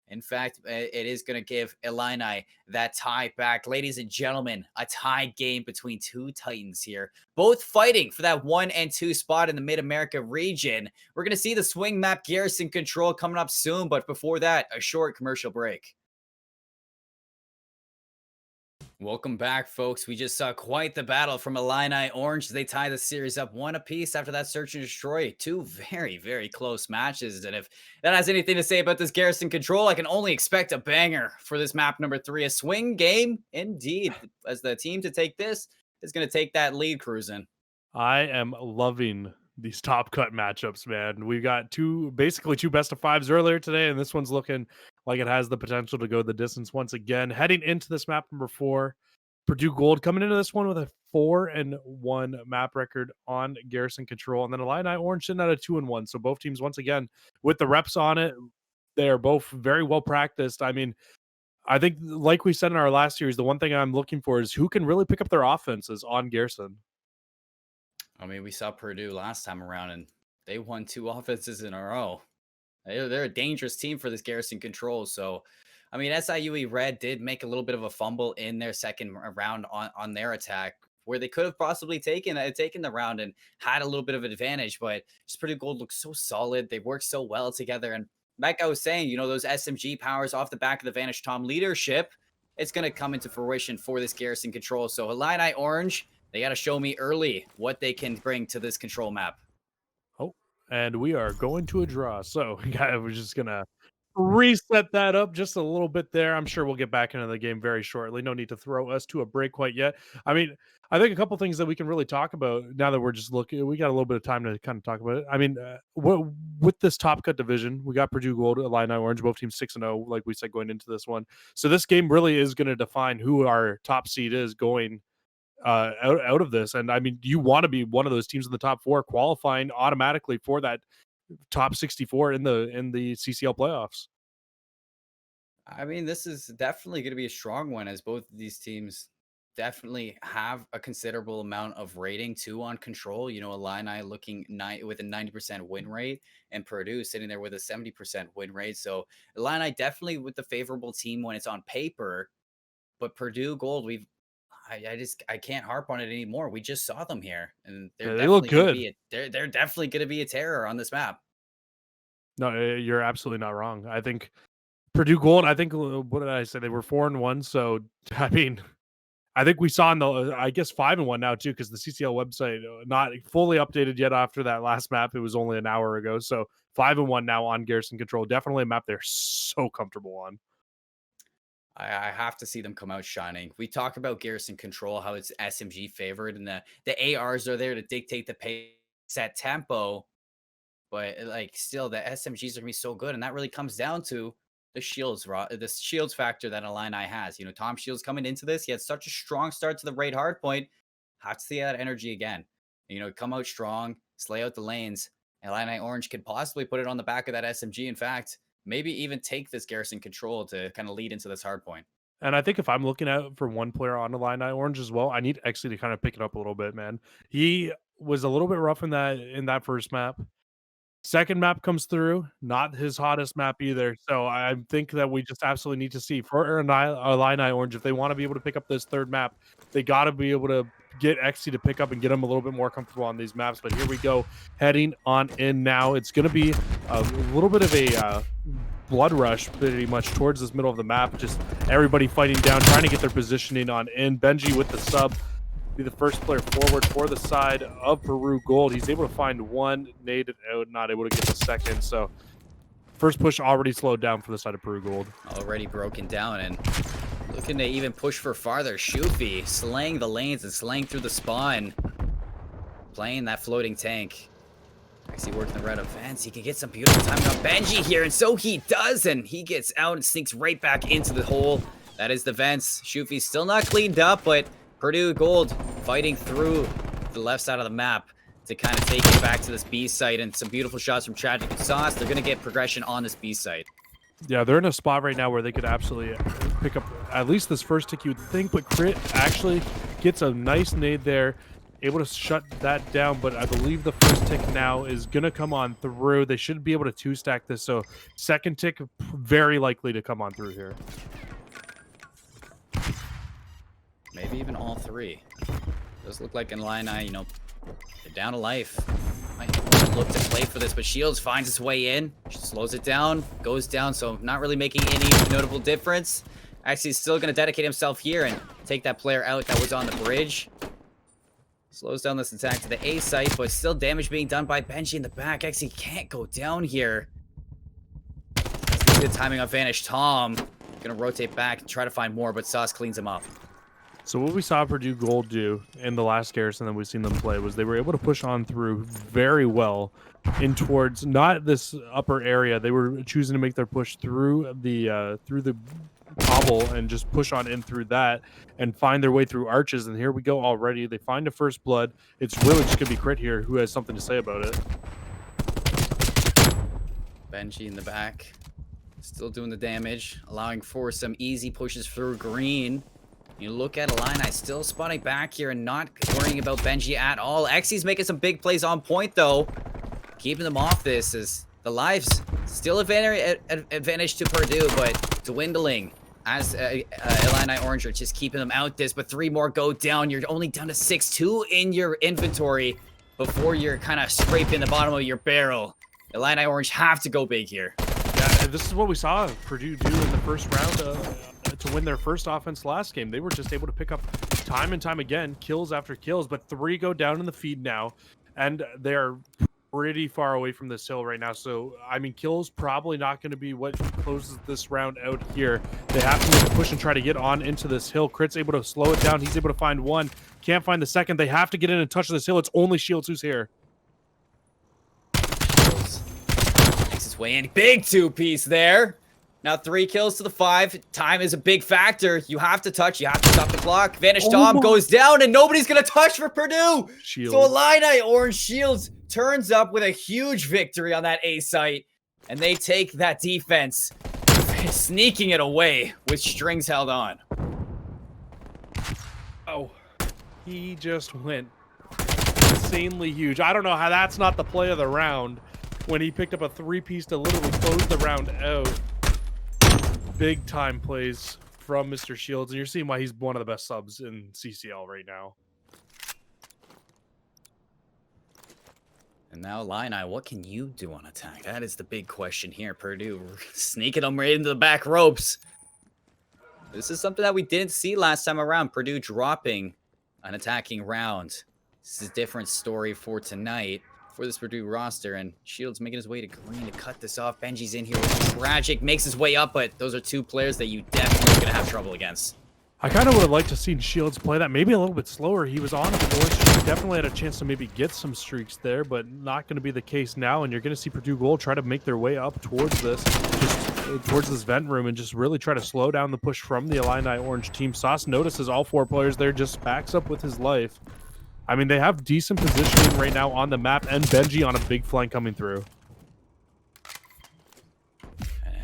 In fact, it is going to give Illini that tie back. Ladies and gentlemen, a tie game between 2 Titans here, both fighting for that 1 and 2 spot in the Mid-America region. We're going to see the swing map garrison control coming up soon, but before that, a short commercial break. Welcome back, folks. We just saw quite the battle from Illini Orange. They tie the series up one apiece after that search and destroy. Two very, very close matches. And if that has anything to say about this Garrison Control, I can only expect a banger for this map number 3. A swing game, indeed, as the team to take this is going to take that lead cruising.
I am loving these top cut matchups, man. We got basically two best of fives earlier today, and this one's looking like it has the potential to go the distance once again. Heading into this map number 4, Purdue Gold coming into this one with a 4-1 map record on Garrison Control, and then Illini Orange sitting at a 2-1. So both teams once again with the reps on it. They are both very well practiced. I mean, I think like we said in our last series, the one thing I'm looking for is who can really pick up their offenses on Garrison.
I mean, we saw Purdue last time around, and they won 2 offenses in a row. They're a dangerous team for this Garrison Control. So, I mean, SIUE Red did make a little bit of a fumble in their second round on their attack, where they could have possibly taken the round and had a little bit of an advantage. But just Purdue Gold looks so solid. They work so well together. And like I was saying, those SMG powers off the back of the Vanish Tom leadership, it's going to come into fruition for this Garrison Control. So, Illini Orange, they got to show me early what they can bring to this control map.
Oh, and we are going to a draw. So, we're just going to reset that up just a little bit there. I'm sure we'll get back into the game very shortly. No need to throw us to a break quite yet. I mean, I think a couple things that we can really talk about now that we're just looking, we got a little bit of time to kind of talk about it. I mean, with this top cut division, we got Purdue Gold, Illini Orange, both teams 6-0, like we said, going into this one. So this game really is going to define who our top seed is going out of this. And I mean, you want to be one of those teams in the top 4 qualifying automatically for that top 64 in the CCL playoffs.
I mean, this is definitely going to be a strong one, as both of these teams definitely have a considerable amount of rating too on control. Illini looking with a 90% win rate, and Purdue sitting there with a 70% win rate. So Illini definitely with the favorable team when it's on paper, but Purdue Gold, I can't harp on it anymore. We just saw them here, and
They look good.
They're definitely going to be a terror on this map.
No, you're absolutely not wrong. I think Purdue Gold, what did I say? They were 4-1. So, I mean, I think we saw in the, I guess 5-1 now too, because the CCL website not fully updated yet after that last map. It was only an hour ago. So 5-1 now on Garrison Control. Definitely a map they're so comfortable on.
I have to see them come out shining. We talk about Garrison Control, how it's SMG favored, and the ARs are there to dictate the pace, set tempo. But like still, the SMGs are gonna be so good, and that really comes down to the shields factor that Illini has. Tom Shields coming into this, he had such a strong start to the raid hardpoint. Have to see that energy again. Come out strong, slay out the lanes. Illini Orange could possibly put it on the back of that SMG. In fact, maybe even take this Garrison Control to kind of lead into this hard point.
And I think if I'm looking out for one player on Illini Orange as well, I need Exley to kind of pick it up a little bit, man. He was a little bit rough in that first map. Second map comes through, not his hottest map either. So I think that we just absolutely need to see for Illini Orange, if they want to be able to pick up this third map, they got to be able to get Exy to pick up and get him a little bit more comfortable on these maps. But here we go, heading on in now. It's going to be a little bit of a blood rush pretty much towards this middle of the map. Just everybody fighting down, trying to get their positioning on in. Benji with the sub. Be the first player forward for the side of Purdue Gold. He's able to find one, naded out, not able to get the second. So first push already slowed down for the side of Purdue Gold.
Already broken down and looking to even push for farther. Shufi slaying the lanes and slaying through the spawn. Playing that floating tank. Actually working the red events. He can get some beautiful timing on Benji here, and so he does, and he gets out and sneaks right back into the hole. That is the vents. Shufi's still not cleaned up, but Purdue Gold fighting through the left side of the map to kind of take it back to this B site, and some beautiful shots from Tragic and Sauce. They're going to get progression on this B site.
Yeah, they're in a spot right now where they could absolutely pick up at least this first tick, you would think, but Crit actually gets a nice nade there, able to shut that down, but I believe the first tick now is going to come on through. They should be able to two-stack this, so second tick very likely to come on through here.
Maybe even all three. Does look like Illini, they're down to life. Might look to play for this, but Shields finds his way in, slows it down, goes down, so not really making any notable difference. Actually, he's still going to dedicate himself here and take that player out that was on the bridge. Slows down this attack to the A site, but still damage being done by Benji in the back. Actually, can't go down here. Good timing on Vanish Tom. Gonna rotate back and try to find more, but Sauce cleans him up.
So what we saw Purdue Gold do in the last Garrison that we've seen them play was they were able to push on through very well in towards not this upper area. They were choosing to make their push through the cobble and just push on in through that and find their way through arches. And here we go already. They find a first blood. It's really just gonna be Crit here who has something to say about it.
Benji in the back, still doing the damage, allowing for some easy pushes through green. You look at Illini still spotting back here and not worrying about Benji at all. Xy's making some big plays on point though, keeping them off this as the lives still advantage to Purdue, but dwindling as Illini Orange are just keeping them out this, but 3 more go down. You're only down to 6-2 in your inventory before you're kind of scraping the bottom of your barrel. Illini Orange have to go big here.
Yeah, this is what we saw Purdue do in the first round to win their first offense last game. They were just able to pick up time and time again, kills after kills, but 3 go down in the feed now, and they're pretty far away from this hill right now. So, I mean, kills probably not going to be what closes this round out here. They have to make a push and try to get on into this hill. Crit's able to slow it down. He's able to find one. Can't find the second. They have to get in and touch this hill. It's only Shields who's here.
Shields makes his way in. Big 2-piece there. Now 3 kills to the 5. Time is a big factor. You have to touch. You have to stop the clock. Vanish Tom goes down, and nobody's going to touch for Purdue.
Shields.
So Illini Orange Shields turns up with a huge victory on that A site, and they take that defense, sneaking it away with strings held on.
Oh, he just went insanely huge. I don't know how that's not the play of the round when he picked up a 3-piece to literally close the round out. Big time plays from Mr. Shields, and you're seeing why he's one of the best subs in CCL right now.
And now, Illini, what can you do on attack? That is the big question here. Purdue sneaking them right into the back ropes. This is something that we didn't see last time around. Purdue dropping an attacking round. This is a different story for tonight for this Purdue roster. And Shields making his way to green to cut this off. Benji's in here with Tragic, makes his way up, but those are 2 players that you definitely are going to have trouble against.
I kind of would have liked to seen Shields play that maybe a little bit slower. He was on a 4 streak, definitely had a chance to maybe get some streaks there, but not going to be the case now. And you're going to see Purdue Gold try to make their way up towards this, towards this vent room, and just really try to slow down the push from the Illini Orange team. Sauce notices all 4 players there, just backs up with his life. I mean, they have decent positioning right now on the map, and Benji on a big flank coming through.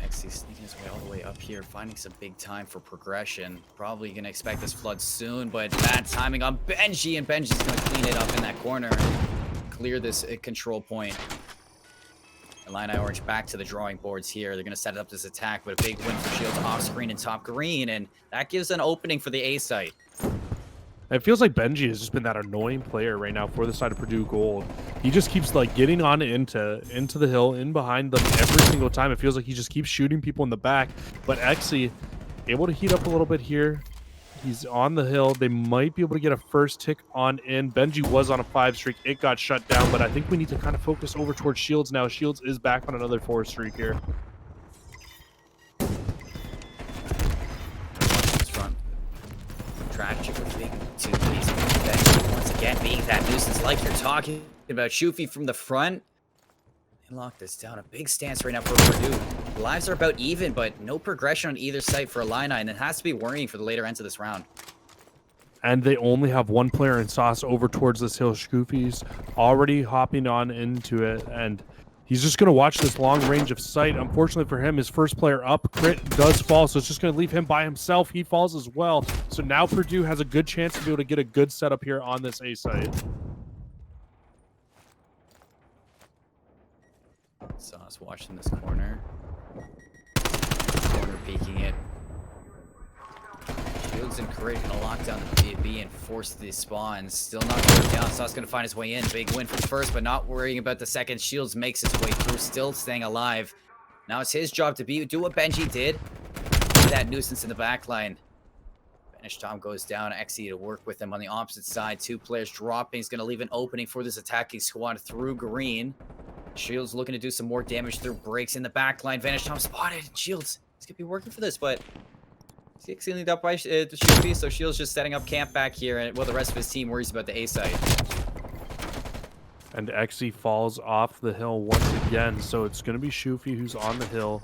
Xy sneaking his way all the way up here, finding some big time for progression. Probably going to expect this flood soon, but bad timing on Benji, and Benji's going to clean it up in that corner. Clear this control point. Illini Orange back to the drawing boards here. They're going to set up this attack, but a big win for Shields off screen and top green, and that gives an opening for the A site.
It feels like Benji has just been that annoying player right now for the side of Purdue Gold. He just keeps like getting on into the hill, in behind them every single time. It feels like he just keeps shooting people in the back. But Xy able to heat up a little bit here. He's on the hill. They might be able to get a first tick on in. Benji was on a 5 streak. It got shut down, but I think we need to kind of focus over towards Shields now. Shields is back on another 4 streak here.
Tragic with big 2-piece. Benji once again being that nuisance like you're talking about. Shufi from the front. They lock this down. A big stance right now for Purdue. The lives are about even, but no progression on either side for Illini, and it has to be worrying for the later ends of this round.
And they only have 1 player in Sauce over towards this hill. Scoofy's already hopping on into it, and he's just going to watch this long range of sight. Unfortunately for him, his first player up, Crit, does fall, so it's just going to leave him by himself. He falls as well. So now Purdue has a good chance to be able to get a good setup here on this A site.
Sauce watching this corner. Corner peeking it. Shields and Crit gonna lock down the B and force these spawns. Still not going down. Sauce gonna find his way in. Big win for the first, but not worrying about the second. Shields makes his way through, still staying alive. Now it's his job to do what Benji did. that nuisance in the back line. Vanish Tom goes down. Xe to work with him on the opposite side. 2 players dropping. He's going to leave an opening for this attacking squad through green. Shields looking to do some more damage through breaks in the back line. Vanish Tom spotted. Shields, he's going to be working for this, but he's cleaned up by Shoofy, so Shields just setting up camp back here, and well, the rest of his team worries about the A site.
And Xe falls off the hill once again, so it's going to be Shoofy who's on the hill.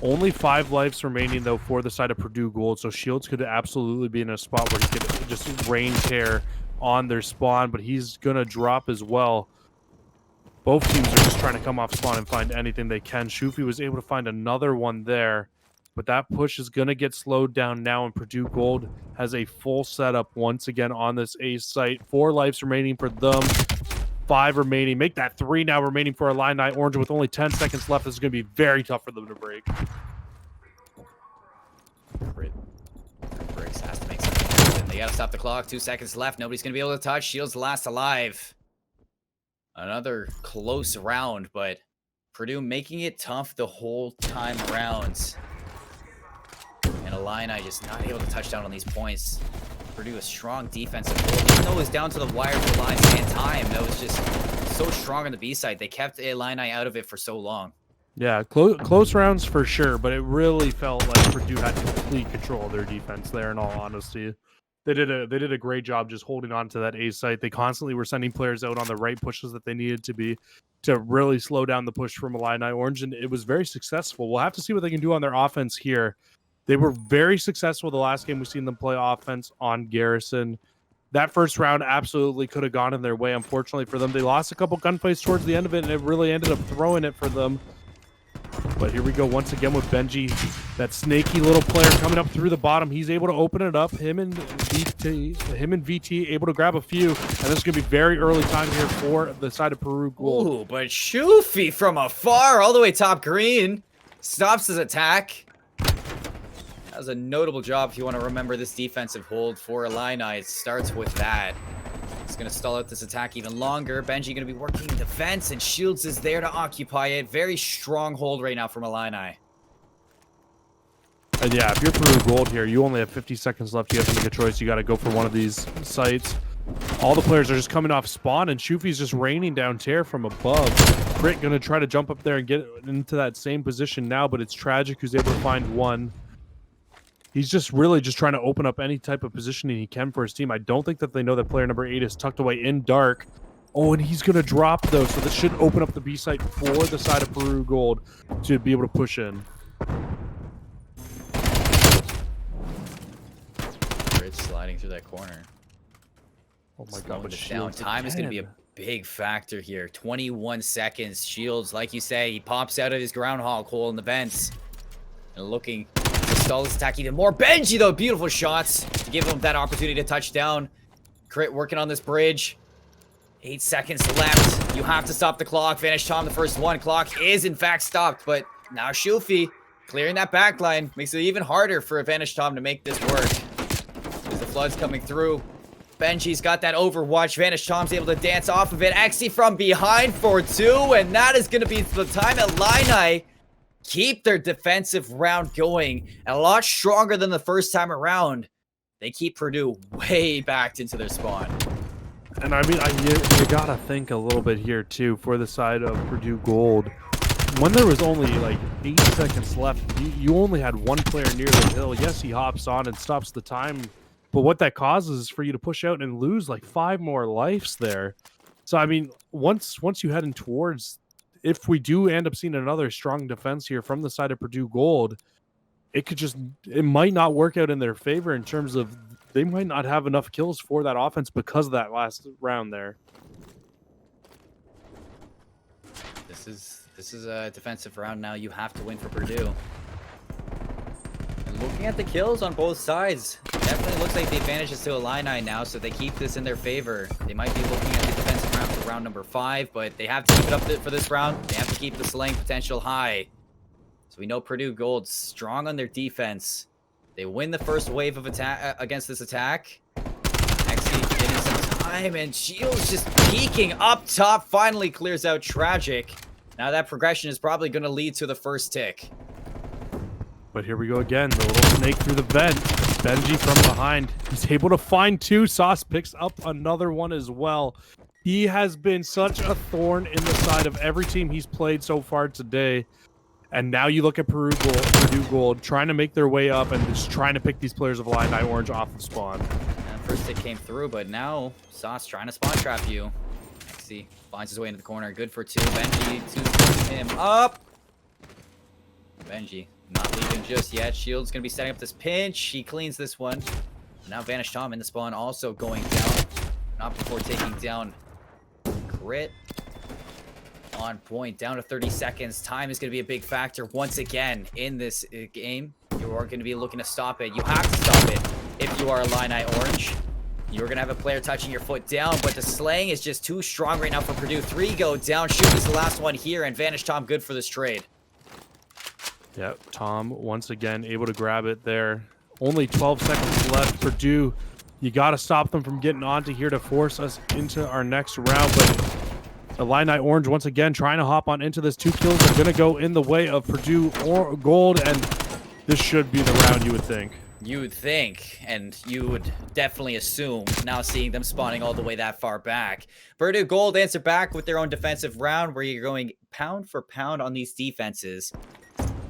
Only 5 lives remaining, though, for the side of Purdue Gold, so Shields could absolutely be in a spot where he could just rain tear on their spawn, but he's going to drop as well. Both teams are just trying to come off spawn and find anything they can. Shoofy was able to find another one there, but that push is going to get slowed down now, and Purdue Gold has a full setup once again on this A site. 4 lives remaining for them. 5 remaining. Make that 3 now remaining for Illini Orange with only 10 seconds left. This is going to be very tough for them to break.
Briggs has to make something happen. They got to stop the clock. 2 seconds left. Nobody's going to be able to touch. Shields last alive. Another close round, but Purdue making it tough the whole time around. And Illini just not able to touch down on these points. Purdue a strong defensive hold. Even though it was down to the wire for Illini and time, that was just so strong on the B side. They kept Illini out of it for so long.
Yeah, close rounds for sure, but it really felt like Purdue had complete control of their defense there, in all honesty. They did a great job just holding on to that A site. They constantly were sending players out on the right pushes that they needed to be to really slow down the push from Illini Orange, and it was very successful. We'll have to see what they can do on their offense here. They were very successful the last game we've seen them play offense on Garrison. That first round absolutely could have gone in their way. Unfortunately for them, they lost a couple gunfights towards the end of it, and it really ended up throwing it for them. But here we go once again with Benji, that snaky little player coming up through the bottom. He's able to open it up. Him and VT able to grab a few, and this is going to be very early time here for the side of Purdue Gold.
Ooh, but Shoofy from afar, all the way top green, stops his attack. That was a notable job if you want to remember this defensive hold for Illini. It starts with that. It's going to stall out this attack even longer. Benji going to be working defense, and Shields is there to occupy it. Very strong hold right now from Illini.
And yeah, if you're Purdue Gold here, you only have 50 seconds left. You have to make a choice. You got to go for one of these sites. All the players are just coming off spawn, and Shoofy's just raining down tear from above. Crit going to try to jump up there and get into that same position now, but it's Tragic who's able to find one. He's just really just trying to open up any type of positioning he can for his team. I don't think that they know that player number 8 is tucked away in dark. Oh, and he's going to drop, though, so this should open up the B site for the side of Purdue Gold to be able to push in.
Rich sliding through that corner.
Oh, my God. But
down time is going to be a big factor here. 21 seconds. Shields, like you say, he pops out of his groundhog hole in the vents. And looking to stall this attack even more. Benji, though, beautiful shots to give him that opportunity to touch down. Crit working on this bridge. 8 seconds left. You have to stop the clock. Vanish Tom, the first one. Clock is, in fact, stopped. But now Shoofy clearing that back line makes it even harder for Vanish Tom to make this work. As the flood's coming through. Benji's got that Overwatch. Vanish Tom's able to dance off of it. Xe from behind for 2. And that is going to be the time Illini keep their defensive round going. A lot stronger than the first time around. They keep Purdue way backed into their spawn.
And I mean, you gotta think a little bit here too for the side of Purdue Gold. When there was only like 8 seconds left, you only had one player near the hill. Yes, he hops on and stops the time, but what that causes is for you to push out and lose like 5 more lives there. So I mean, once you head in towards, if we do end up seeing another strong defense here from the side of Purdue Gold, it might not work out in their favor in terms of they might not have enough kills for that offense because of that last round there.
This is a defensive round now. You have to win for Purdue. And looking at the kills on both sides, definitely looks like the advantage is to Illini now, so they keep this in their favor. They might be looking at the defensive round for round number 5, but they have to keep it up for this round. They have to keep the slaying potential high. So we know Purdue Gold's strong on their defense. They win the first wave of attack against this attack. Xe getting some time, and Shields just peeking up top. Finally clears out Tragic. Now that progression is probably going to lead to the first tick.
But here we go again. The little snake through the vent. Benji from behind. He's able to find 2. Sauce picks up another one as well. He has been such a thorn in the side of every team he's played so far today. And now you look at Purdue Gold trying to make their way up and just trying to pick these players of Illini Orange off the spawn.
And first it came through, but now Sauce trying to spawn trap you. XC finds his way into the corner. Good for 2. Benji to him up. Benji not leaving just yet. Shield's going to be setting up this pinch. He cleans this one. Now Vanish Tom in the spawn also going down. Not before taking down Crit. On point, down to 30 seconds. Time is going to be a big factor once again in this game. You are going to be looking to stop it. You have to stop it if you are Illini Orange. You're going to have a player touching your foot down, but the slaying is just too strong right now for Purdue. 3 go down. Shoot is the last one here, and Vanish Tom good for this trade.
Yep, Tom once again able to grab it there. Only 12 seconds left. Purdue, you got to stop them from getting onto here to force us into our next round, but Illini Orange once again trying to hop on into this. 2 kills are going to go in the way of Purdue Gold, and this should be the round, you would think.
You would think, and you would definitely assume, now seeing them spawning all the way that far back. Purdue Gold answer back with their own defensive round where you're going pound for pound on these defenses.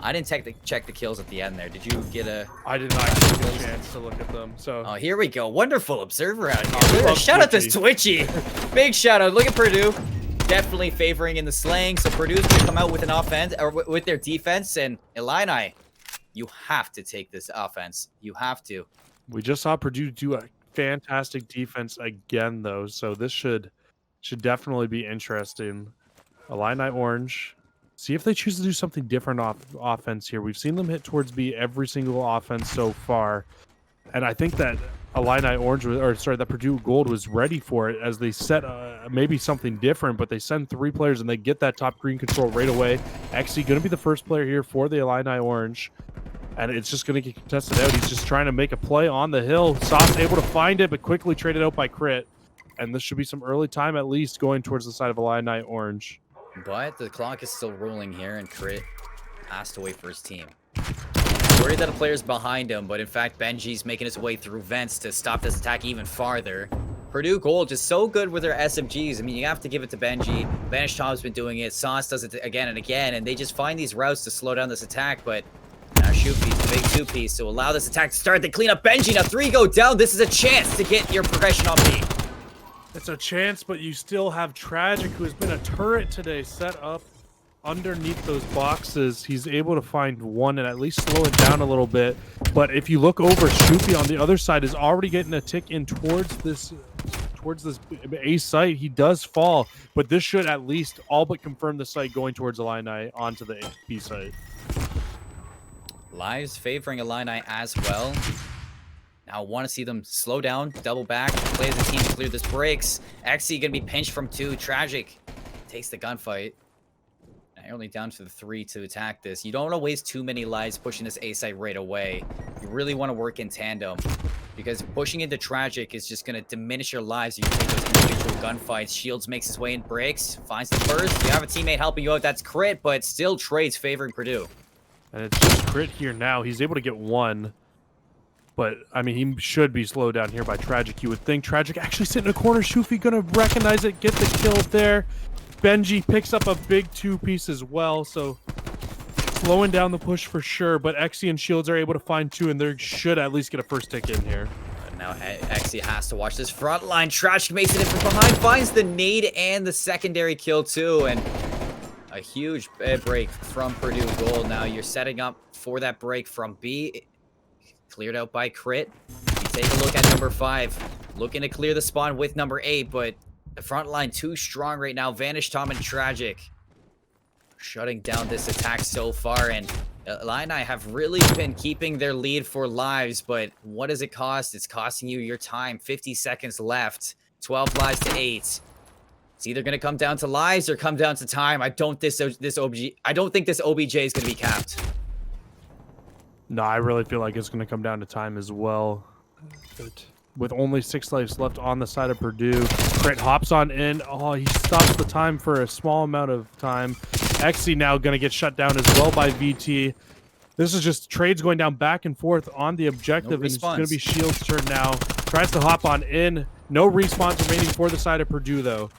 I didn't check the kills at the end there. Did you get a...
I did not get a chance to look at them. So.
Oh, here we go. Wonderful observer out here. Shout out to Twitchy. Big shout out. Look at Purdue. Definitely favoring in the slaying. So Purdue's going to come out with an offense, or with their defense. And Illini, you have to take this offense. You have to.
We just saw Purdue do a fantastic defense again, though. So this should definitely be interesting. Illini Orange. See if they choose to do something different off offense here. We've seen them hit towards B every single offense so far. And I think that Illini Orange, that Purdue Gold was ready for it as they set maybe something different, but they send 3 players and they get that top green control right away. Actually going to be the first player here for the Illini Orange. And it's just going to get contested out. He's just trying to make a play on the hill. Sauce able to find it, but quickly traded out by Crit. And this should be some early time at least going towards the side of Illini Orange.
But the clock is still rolling here, and Crit has to wait for his team. Worried that a player's behind him, but in fact, Benji's making his way through vents to stop this attack even farther. Purdue Gold just so good with their SMGs. I mean, you have to give it to Benji. Vanish Tom's been doing it. Sauce does it again and again, and they just find these routes to slow down this attack, but now Shoopy's the big 2-piece to allow this attack to start. They clean up Benji. Now 3 go down. This is a chance to get your progression on B.
It's a chance, but you still have Tragic, who has been a turret today, set up underneath those boxes. He's able to find one and at least slow it down a little bit. But if you look over, Shoopy on the other side is already getting a tick in towards this A site. He does fall, but this should at least all but confirm the site going towards Illini onto the B site.
Lives favoring Illini as well. Now I want to see them slow down, double back, play as a team to clear this breaks. XC gonna be pinched from 2. Tragic takes the gunfight. Now you're only down to the 3 to attack this. You don't want to waste too many lives pushing this A site right away. You really want to work in tandem, because pushing into Tragic is just gonna diminish your lives if you take those individual gunfights. Shields makes his way in, breaks, finds the first. You have a teammate helping you out. That's Crit, but still trades favoring Purdue.
And it's just Crit here now. He's able to get 1. But, I mean, he should be slowed down here by Tragic, you would think. Tragic actually sitting in a corner. Shoofy gonna recognize it, get the kill there. Benji picks up a big 2-piece as well, so slowing down the push for sure. But Exy and Shields are able to find 2, and they should at least get a first tick in here.
Now Exy has to watch this front line. Tragic makes it in from behind, finds the nade and the secondary kill too, and a huge break from Purdue Gold. Now you're setting up for that break from B. Cleared out by Crit. You take a look at number 5. Looking to clear the spawn with number 8, but the front line too strong right now. Vanish Tom and Tragic shutting down this attack so far, and Illini have really been keeping their lead for lives, but what does it cost? It's costing you your time. 50 seconds left. 12 lives to 8. It's either going to come down to lives or come down to time. I don't think this OBJ is going to be capped.
No, I really feel like it's going to come down to time as well. But with only 6 lives left on the side of Purdue, Crit hops on in. Oh, he stops the time for a small amount of time. Exy now going to get shut down as well by VT. This is just trades going down back and forth on the
No
objective, and it's going to be
respawns.
Shield's turn now. Tries to hop on in. No respawns remaining for the side of Purdue, though.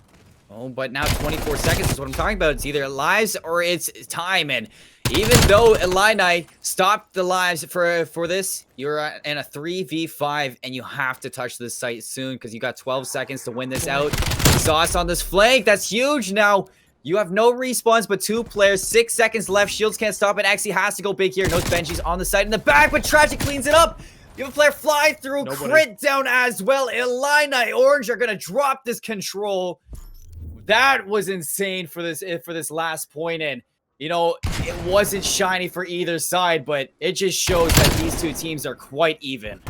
Oh, but now 24 seconds is what I'm talking about. It's either lives or it's time. And even though Illini stopped the lives for this, you're in a 3v5 and you have to touch this site soon because you got 12 seconds to win this out. Sauce on this flank. That's huge. Now you have no respawns, but 2 players, 6 seconds left. Shields can't stop it. Actually has to go big here. Knows Benji's on the side in the back, but Tragic cleans it up. You have a player fly through, crit down as well. Illini Orange are going to drop this control. That was insane for this last point, and you know, it wasn't shiny for either side, but it just shows that these two teams are quite even.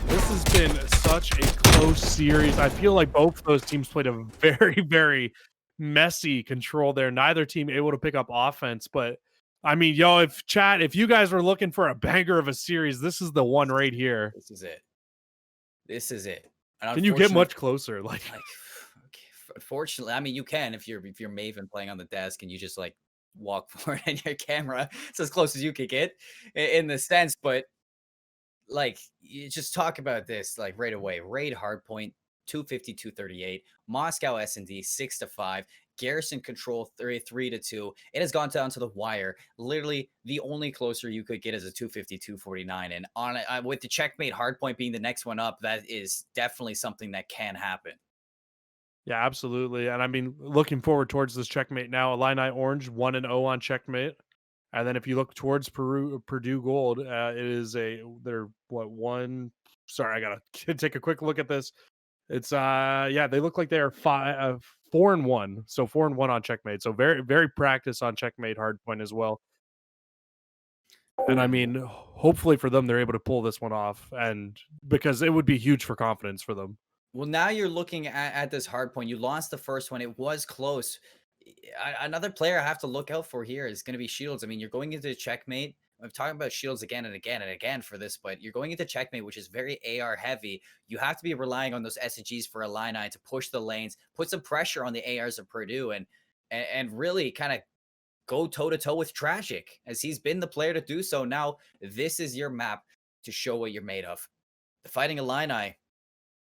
This has been such a close series. I feel like both of those teams played a very, very messy control there. Neither team able to pick up offense, but I mean, yo, if you guys were looking for a banger of a series, this is the one right here.
This is it. This is it. And
can you get much closer? Like
unfortunately, I mean, you can if you're Maven playing on the desk and you just like walk forward and your camera. It's as close as you could get in the sense, but like you just talk about this like right away. Raid hardpoint 250 238, Moscow S&D 6-5, Garrison control 3-2. It has gone down to the wire. Literally the only closer you could get is a 250 249, and on with the checkmate hardpoint being the next one up, that is definitely something that can happen.
Yeah, absolutely. And I mean, looking forward towards this checkmate now. Illini Orange 1-0 on checkmate. And then if you look towards Purdue Gold, it is they're what one. Sorry, I gotta take a quick look at this. It's yeah, they look like they are 4-1, so 4-1 on checkmate. So very very practice on checkmate hardpoint as well. And I mean, hopefully for them, they're able to pull this one off, and because it would be huge for confidence for them.
Well, now you're looking at this hard point. You lost the first one. It was close. Another player I have to look out for here is going to be Shields. I mean, you're going into checkmate. I'm talking about Shields again and again and again for this, but you're going into checkmate, which is very AR heavy. You have to be relying on those SGs for Illini to push the lanes, put some pressure on the ARs of Purdue, and really kind of go toe to toe with Tragic, as he's been the player to do so. Now, this is your map to show what you're made of. The Fighting Illini.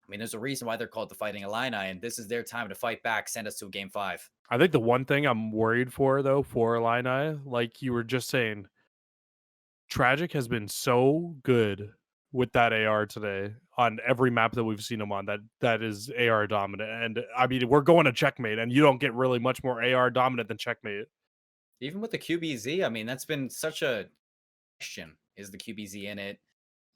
I mean, there's a reason why they're called the Fighting Illini, and this is their time to fight back, send us to a game 5.
I think the one thing I'm worried for, though, for Illini, like you were just saying, Tragic has been so good with that AR today on every map that we've seen him on that is AR dominant. And I mean, we're going to checkmate, and you don't get really much more AR dominant than checkmate.
Even with the QBZ, I mean, that's been such a question. Is the QBZ in it?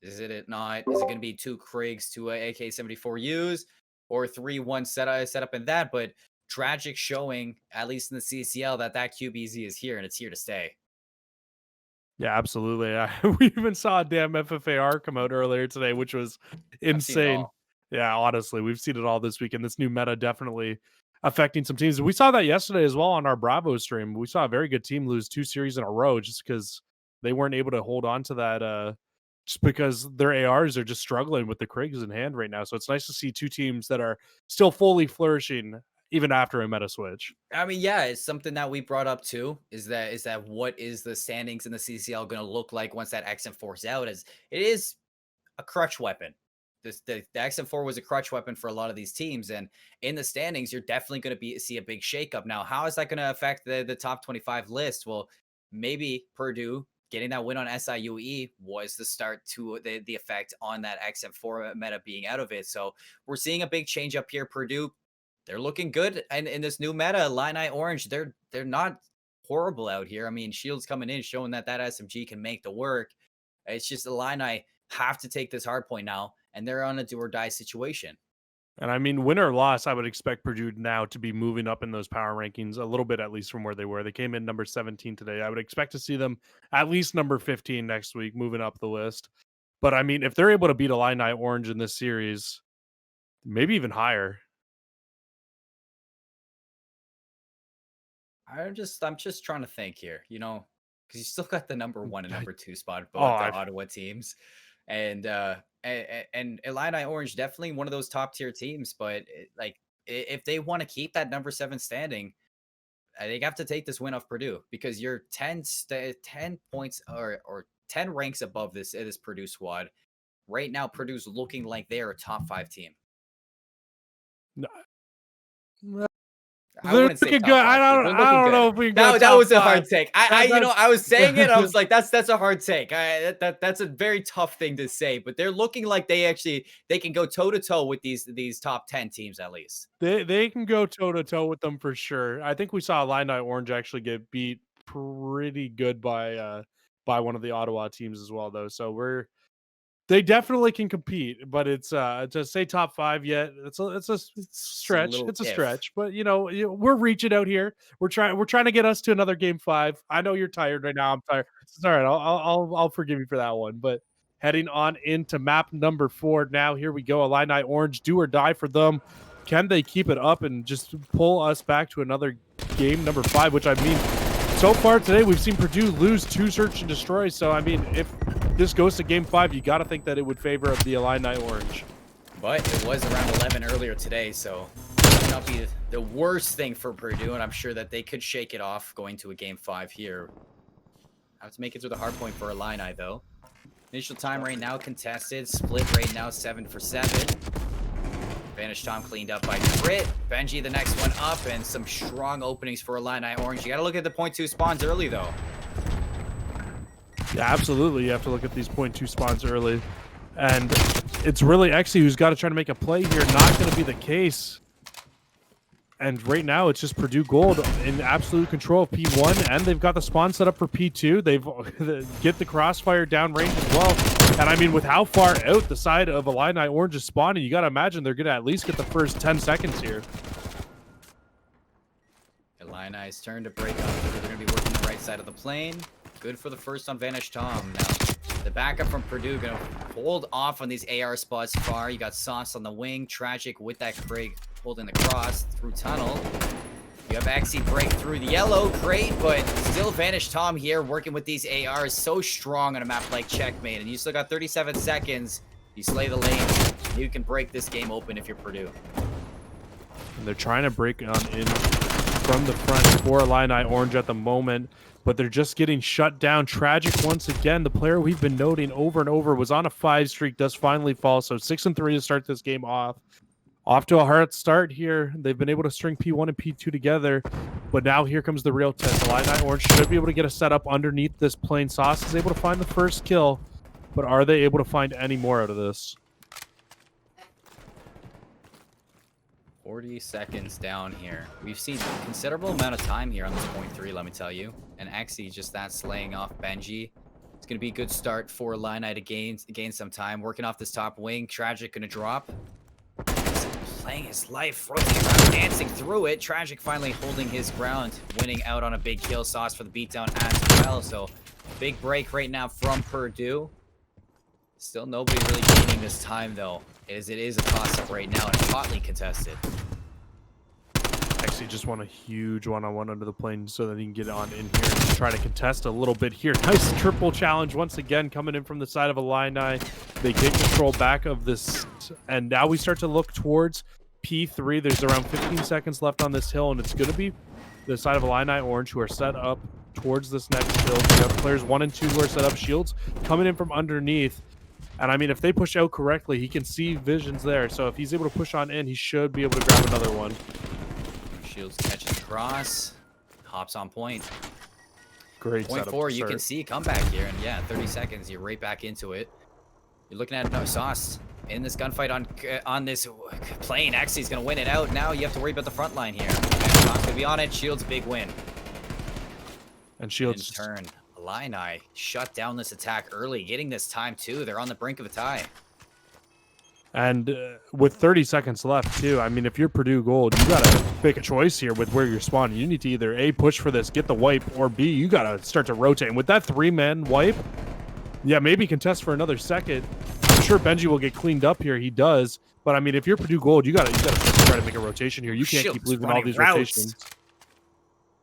Is it not? Is it going to be 2 Kriegs, 2 AK-74Us, or 3-1 setup in that? But Tragic showing, at least in the CCL, that QBZ is here and it's here to stay.
Yeah, absolutely. We even saw a damn FFAR come out earlier today, which was insane. Yeah, honestly, we've seen it all this weekend. This new meta definitely affecting some teams. We saw that yesterday as well on our Bravo stream. We saw a very good team lose 2 series in a row just because they weren't able to hold on to that just because their ARs are just struggling with the Kriegs in hand right now. So it's nice to see 2 teams that are still fully flourishing even after a meta switch.
I mean, yeah, it's something that we brought up too. Is that what is the standings in the CCL going to look like once that XM4 is out? As it is a crutch weapon. The XM4 was a crutch weapon for a lot of these teams, and in the standings, you're definitely going to see a big shakeup. Now, how is that going to affect the top 25 list? Well, maybe Purdue getting that win on SIUE was the start to the effect on that XM4 meta being out of it. So we're seeing a big change up here. Purdue, they're looking good, and in this new meta, Illini Orange, they're not horrible out here. I mean, Shields coming in, showing that SMG can make the work. It's just Illini have to take this hard point now, and they're on a do or die situation.
And I mean, win or loss, I would expect Purdue now to be moving up in those power rankings a little bit, at least from where they were. They came in number 17 today. I would expect to see them at least number 15 next week, moving up the list. But I mean, if they're able to beat Illini Orange in this series, maybe even higher.
I'm just trying to think here, because you still got the number 1 and number 2 spot, both the Ottawa teams, and Illini Orange definitely one of those top tier teams. But like, if they want to keep that number 7 standing, they have to take this win off Purdue because you're 10 points or 10 ranks above this Purdue squad. Right now, Purdue's looking like they're a top 5 team.
No.
I wouldn't say top
good.
5.
I don't know if we can go
That was a
top
hard
5.
take. I was saying it. I was like, that's a hard take. That's a very tough thing to say. But they're looking like they can go toe to toe with these top 10 teams at least.
They can go toe to toe with them for sure. I think we saw Illini Orange actually get beat pretty good by one of the Ottawa teams as well, though. So they definitely can compete, but it's to say top 5 yet. It's a stretch. It's a stretch, but we're reaching out here. We're trying to get us to another game 5. I know you're tired right now. I'm tired. It's all right. I'll forgive you for that one. But heading on into map number 4 now. Here we go. Illini Orange, do or die for them. Can they keep it up and just pull us back to another game number 5? Which I mean, so far today we've seen Purdue lose 2 search and destroy. So I mean, if this goes to game 5, you got to think that it would favor the Illini Orange.
But it was around 11 earlier today, so it might not be the worst thing for Purdue, and I'm sure that they could shake it off going to a game 5 here. Have to make it through the hard point for Illini, though. Initial time right now contested. Split right now 7 for 7. Vanish Tom cleaned up by Crit. Benji the next one up, and some strong openings for Illini Orange. You got to look at the .2 spawns early, though.
Yeah, absolutely. You have to look at these .2 spawns early. And it's really Exy who's got to try to make a play here. Not going to be the case. And right now, it's just Purdue Gold in absolute control of P1, and they've got the spawn set up for P2. They've get the crossfire down range as well. And I mean, with how far out the side of Illini Orange is spawning, you got to imagine they're going to at least get the first 10 seconds here.
Illini's turn to break up. They're going to be working the right side of the plane. Good for the first on Vanish Tom. Now, the backup from Purdue going to hold off on these AR spots far. You got Sauce on the wing. Tragic with that Craig holding the cross through tunnel. You have Axie break through the yellow. Great, but still Vanish Tom here working with these ARs. So strong on a map like Checkmate. And you still got 37 seconds. You slay the lane. You can break this game open if you're Purdue.
And they're trying to break on in from the front for Illini Orange at the moment, but they're just getting shut down. Tragic once again. The player we've been noting over and over was on a 5 streak, does finally fall. So 6-3 to start this game off. Off to a hard start here. They've been able to string P1 and P2 together, but now here comes the real test. Illini Orange should be able to get a setup underneath this plane. Sauce is able to find the first kill, but are they able to find any more out of this?
40 seconds down here. We've seen a considerable amount of time here on this .3, let me tell you. And Axie just that slaying off Benji. It's going to be a good start for Illini to gain some time. Working off this top wing. Tragic going to drop. Playing his life, rotating around, dancing through it. Tragic finally holding his ground, winning out on a big kill. Sauce for the beatdown as well. So big break right now from Purdue. Still nobody really gaining this time though, as it is a toss-up right now and hotly contested.
Actually just won a huge one-on-one under the plane so that he can get on in here and try to contest a little bit here. Nice triple challenge once again coming in from the side of Illini. They get control back of this, and now we start to look towards P3. There's around 15 seconds left on this hill, and it's going to be the side of Illini Orange who are set up towards this next hill. We have players 1 and 2 who are set up. Shields coming in from underneath. And I mean, if they push out correctly, he can see visions there. So if he's able to push on in, he should be able to grab another one.
Shields catches the cross, hops on point.
Great
Point
setup
4,
to
you
start.
can see comeback here, and yeah, 30 seconds, you're right back into it. You're looking at Sauce in this gunfight on this plane. Axie's gonna win it out. Now you have to worry about the front line here. And Sauce gonna be on it. Shields big win.
And Shields
in turn. Illini shut down this attack early, getting this time too. They're on the brink of a tie.
And with 30 seconds left too, I mean, if you're Purdue Gold, you gotta make a choice here with where you're spawning. You need to either A, push for this, get the wipe, or B, you gotta start to rotate. And with that 3-man wipe, yeah, maybe contest for another second. I'm sure Benji will get cleaned up here. He does. But I mean, if you're Purdue Gold, you gotta try to make a rotation here. You can't keep losing all these rotations.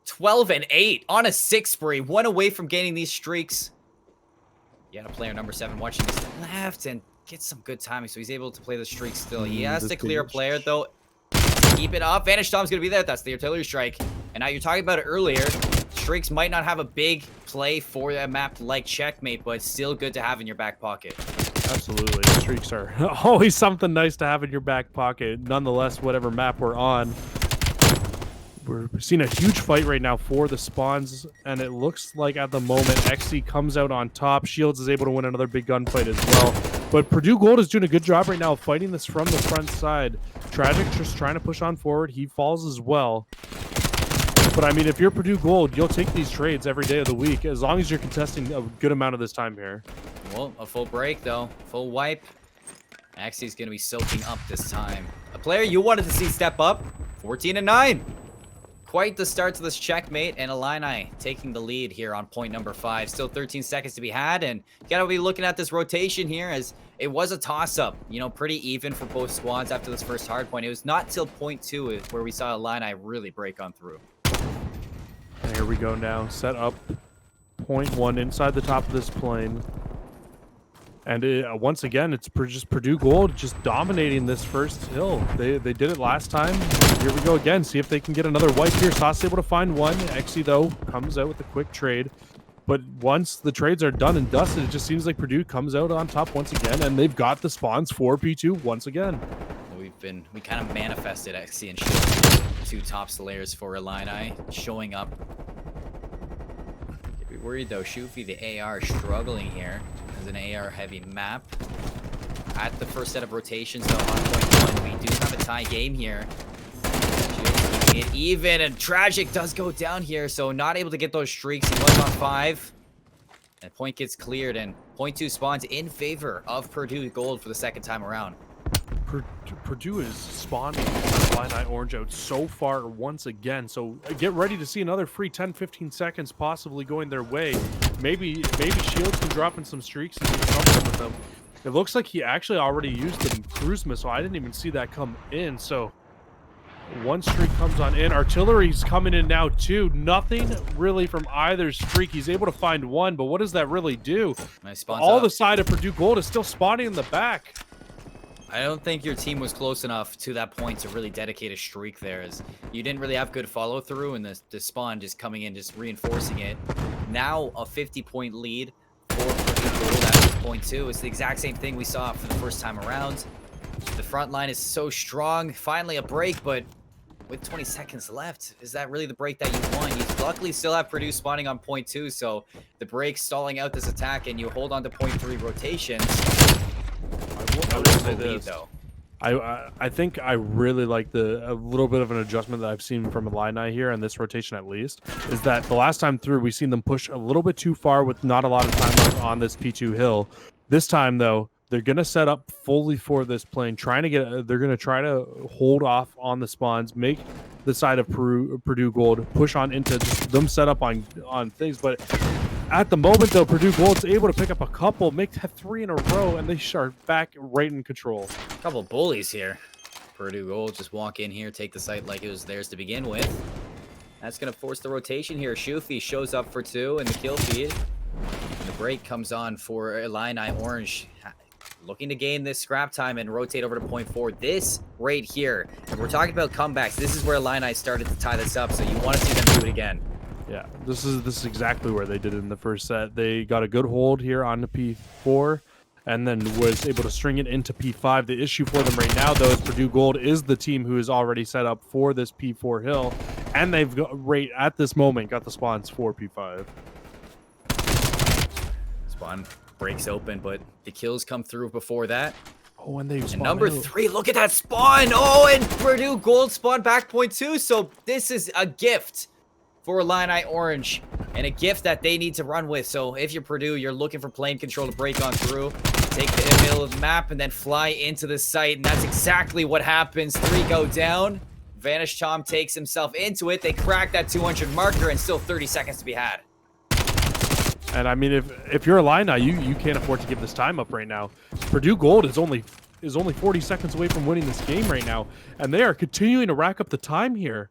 12 and 8 on a 6 spree, 1 away from gaining these streaks. You got a player number 7 watching this left and get some good timing, so he's able to play the streak still. He has to clear a player though. keep it up. Vanish Tom's going to be there. That's the artillery strike. And now you're talking about it earlier. Streaks might not have a big play for a map like Checkmate, but it's still good to have in your back pocket.
Absolutely. Streaks are always something nice to have in your back pocket. Nonetheless, whatever map we're on, we're seeing a huge fight right now for the spawns, and it looks like at the moment XC comes out on top. Shields is able to win another big gunfight as well. But Purdue Gold is doing a good job right now of fighting this from the front side. Tragic just trying to push on forward. He falls as well. But I mean, if you're Purdue Gold, you'll take these trades every day of the week as long as you're contesting a good amount of this time here.
Well, a full break though, full wipe. XC's going to be soaking up this time. A player you wanted to see step up, 14-9. Quite the start to this Checkmate, and Illini taking the lead here on point number 5. Still 13 seconds to be had, and you gotta be looking at this rotation here as it was a toss-up. You know, pretty even for both squads after this first hard point. It was not till point 2 where we saw Illini really break on through.
And here we go now. Set up point 1 inside the top of this plane. And once again, it's just Purdue Gold just dominating this first hill. They did it last time. Here we go again. See if they can get another wipe here. Sauce able to find one. XE, though, comes out with a quick trade. But once the trades are done and dusted, it just seems like Purdue comes out on top once again, and they've got the spawns for P2 once again.
We kind of manifested XE and Shield, 2 top slayers for Illini showing up. Can't be worried, though. Shufi, the AR, struggling here. An AR-heavy map. At the first set of rotations, though, on point 1, we do have a tie game here. Just keeping it even, and Tragic does go down here, so not able to get those streaks. He was on 5. And point gets cleared, and point 2 spawns in favor of Purdue Gold for the second time around.
Purdue is spawning Illini Orange out so far once again, so get ready to see another free 10-15 seconds possibly going their way. Maybe Shields can drop in some streaks and do something with them. It looks like he actually already used the cruise missile. I didn't even see that come in, so one streak comes on in. Artillery's coming in now too. Nothing really from either streak. He's able to find one, but what does that really do?
Nice
All the side of Purdue Gold is still spawning in the back.
I don't think your team was close enough to that point to really dedicate a streak there, as you didn't really have good follow through, and the spawn just coming in, just reinforcing it. Now a 50-point lead for Purdue Gold at point 2. It's the exact same thing we saw for the first time around. The front line is so strong. Finally a break, but with 20 seconds left, is that really the break that you want? You luckily still have Purdue spawning on point 2, so the break stalling out this attack, and you hold on to point 3 rotations.
I will say this, though. I think I really like a little bit of an adjustment that I've seen from Illini here in this rotation, at least, is that the last time through we've seen them push a little bit too far with not a lot of time left on this P2 hill. This time, though, they're gonna set up fully for this plane, they're gonna try to hold off on the spawns, make the side of Purdue Gold push on into just them set up on things, but at the moment, though, Purdue Gold's able to pick up a couple, make 3 in a row, and they are back right in control.
A couple bullies here. Purdue Gold just walk in here, take the site like it was theirs to begin with. That's going to force the rotation here. Shufi shows up for 2 in the kill feed. And the break comes on for Illini Orange. Looking to gain this scrap time and rotate over to point 4. This right here, if we're talking about comebacks, this is where Illini started to tie this up, so you want to see them do it again.
Yeah, this is exactly where they did it in the first set. They got a good hold here on the P4 and then was able to string it into P5. The issue for them right now, though, is Purdue Gold is the team who is already set up for this P4 hill, and they've got, right at this moment, got the spawns for P5.
Spawn breaks open, but the kills come through before that.
Oh, and they spawn
number
out.
3, look at that spawn! Oh, and Purdue Gold spawn back point 2, so this is a gift for Illini Orange, and a gift that they need to run with. So if you're Purdue, you're looking for plane control to break on through, take the middle of the map, and then fly into the site, and that's exactly what happens. 3 go down. Vanish Tom takes himself into it. They crack that 200 marker, and still 30 seconds to be had.
And I mean, if you're Illini, you can't afford to give this time up right now. Purdue Gold is only 40 seconds away from winning this game right now, and they are continuing to rack up the time here.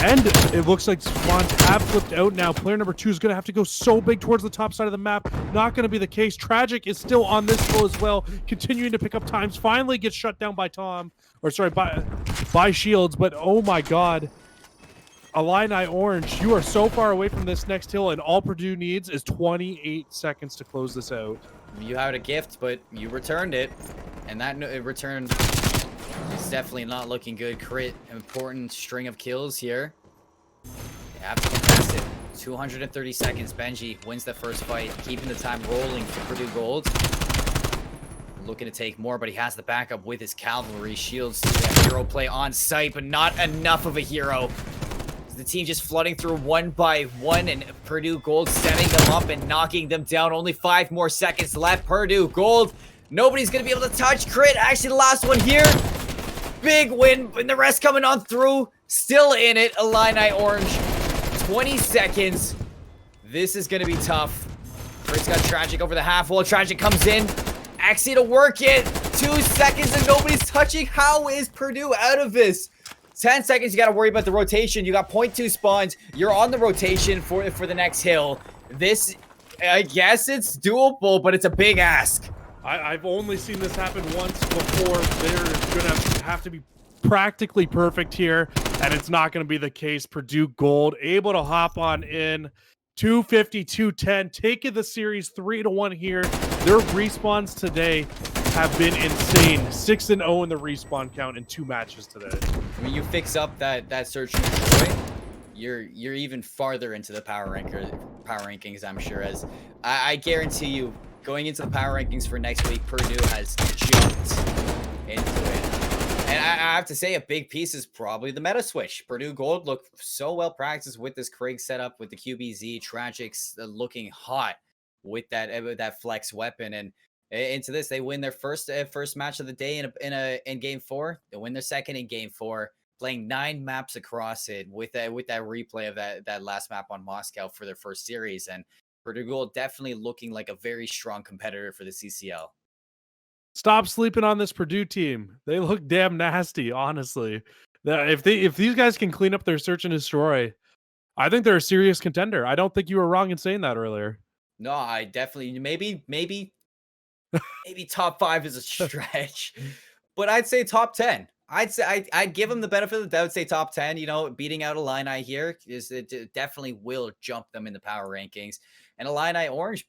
And it looks like spawns have flipped out now. Player number 2 is going to have to go so big towards the top side of the map. Not going to be the case. Tragic is still on this flow as well, continuing to pick up times. Finally gets shut down by Tom. Or sorry, by by Shields, but oh my god. Illini Orange, you are so far away from this next hill, and all Purdue needs is 28 seconds to close this out.
You had a gift, but you returned it. And that return is definitely not looking good. Crit, important string of kills here. They have to contest it. 230 seconds. Benji wins the first fight, keeping the time rolling for Purdue Gold. Looking to take more, but he has the backup with his cavalry. Shields a hero play on site, but not enough of a hero. The team just flooding through one by one, and Purdue Gold setting them up and knocking them down. Only 5 more seconds left. Purdue Gold, nobody's going to be able to touch. Crit, actually the last one here. Big win, and the rest coming on through. Still in it, Illini Orange. 20 seconds. This is going to be tough. Crit's got Tragic over the half wall. Tragic comes in. Actually to work it. 2 seconds and nobody's touching. How is Purdue out of this? 10 seconds, you got to worry about the rotation. You got 0.2 spawns. You're on the rotation for the next hill. This, I guess it's doable, but it's a big ask.
I've only seen this happen once before. They're going to have to be practically perfect here, and it's not going to be the case. Purdue Gold able to hop on in. 250, 210, taking the series 3-1 here. Their respawns today have been insane. 6-0 in the respawn count in 2 matches today.
I mean, you fix up that search and destroy, you're even farther into the power rankings, I'm sure. As I guarantee you, going into the power rankings for next week, Purdue has jumped into it. And I have to say, a big piece is probably the meta switch. Purdue Gold looked so well practiced with this Krieg setup, with the QBZ. Tragics looking hot with that flex weapon, and into this, they win their first match of the day in game 4. They win their second in game 4, playing 9 maps across it with that replay of that last map on Moscow for their first series. And Purdue Gold definitely looking like a very strong competitor for the CCL.
Stop sleeping on this Purdue team. They look damn nasty, honestly. If these guys can clean up their search and destroy, I think they're a serious contender. I don't think you were wrong in saying that earlier.
No, I definitely maybe top 5 is a stretch, but I'd say top 10. I'd give them the benefit of the doubt. Say top 10. You know, beating out Illini here it definitely will jump them in the power rankings. And Illini Orange,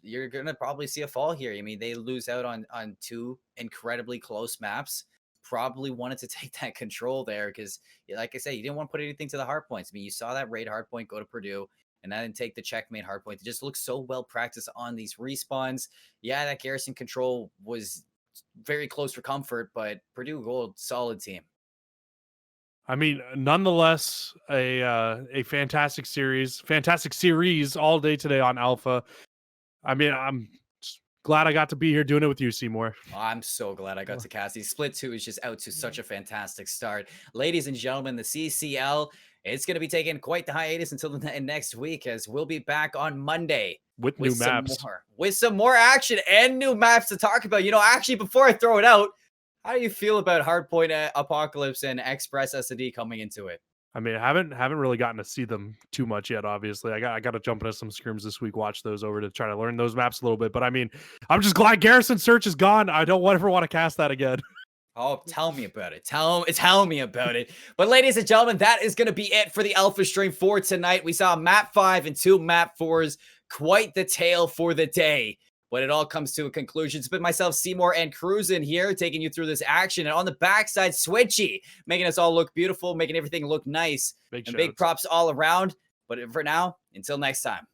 you're gonna probably see a fall here. I mean, they lose out on 2 incredibly close maps. Probably wanted to take that control there because, like I said, you didn't want to put anything to the hard points. I mean, you saw that raid hard point go to Purdue, and I didn't take the checkmate hard point. It just looks so well practiced on these respawns. Yeah, that garrison control was very close for comfort, but Purdue Gold, solid team.
I mean, nonetheless, a fantastic series all day today on Alpha. I mean, I'm glad I got to be here doing it with you, Seymour.
Oh, I'm so glad I got to cast these. Split 2 is just out to such a fantastic start. Ladies and gentlemen, the CCL, it's going to be taking quite the hiatus until the next week, as we'll be back on Monday
with new maps.
With some more action and new maps to talk about. You know, actually, before I throw it out, how do you feel about Hardpoint Apocalypse and Express S&D coming into it?
I mean, I haven't really gotten to see them too much yet, obviously. I got to jump into some scrims this week, watch those over to try to learn those maps a little bit. But I mean, I'm just glad Garrison Search is gone. I don't ever want to cast that again.
Oh, tell me about it. Tell me about it. But ladies and gentlemen, that is going to be it for the Alpha stream for tonight. We saw map 5 and 2 map 4s. Quite the tale for the day. When it all comes to a conclusion, it's been myself, Seymour, and Cruisin' here, taking you through this action. And on the backside, Switchy, making us all look beautiful, making everything look nice. Big props all around. But for now, until next time.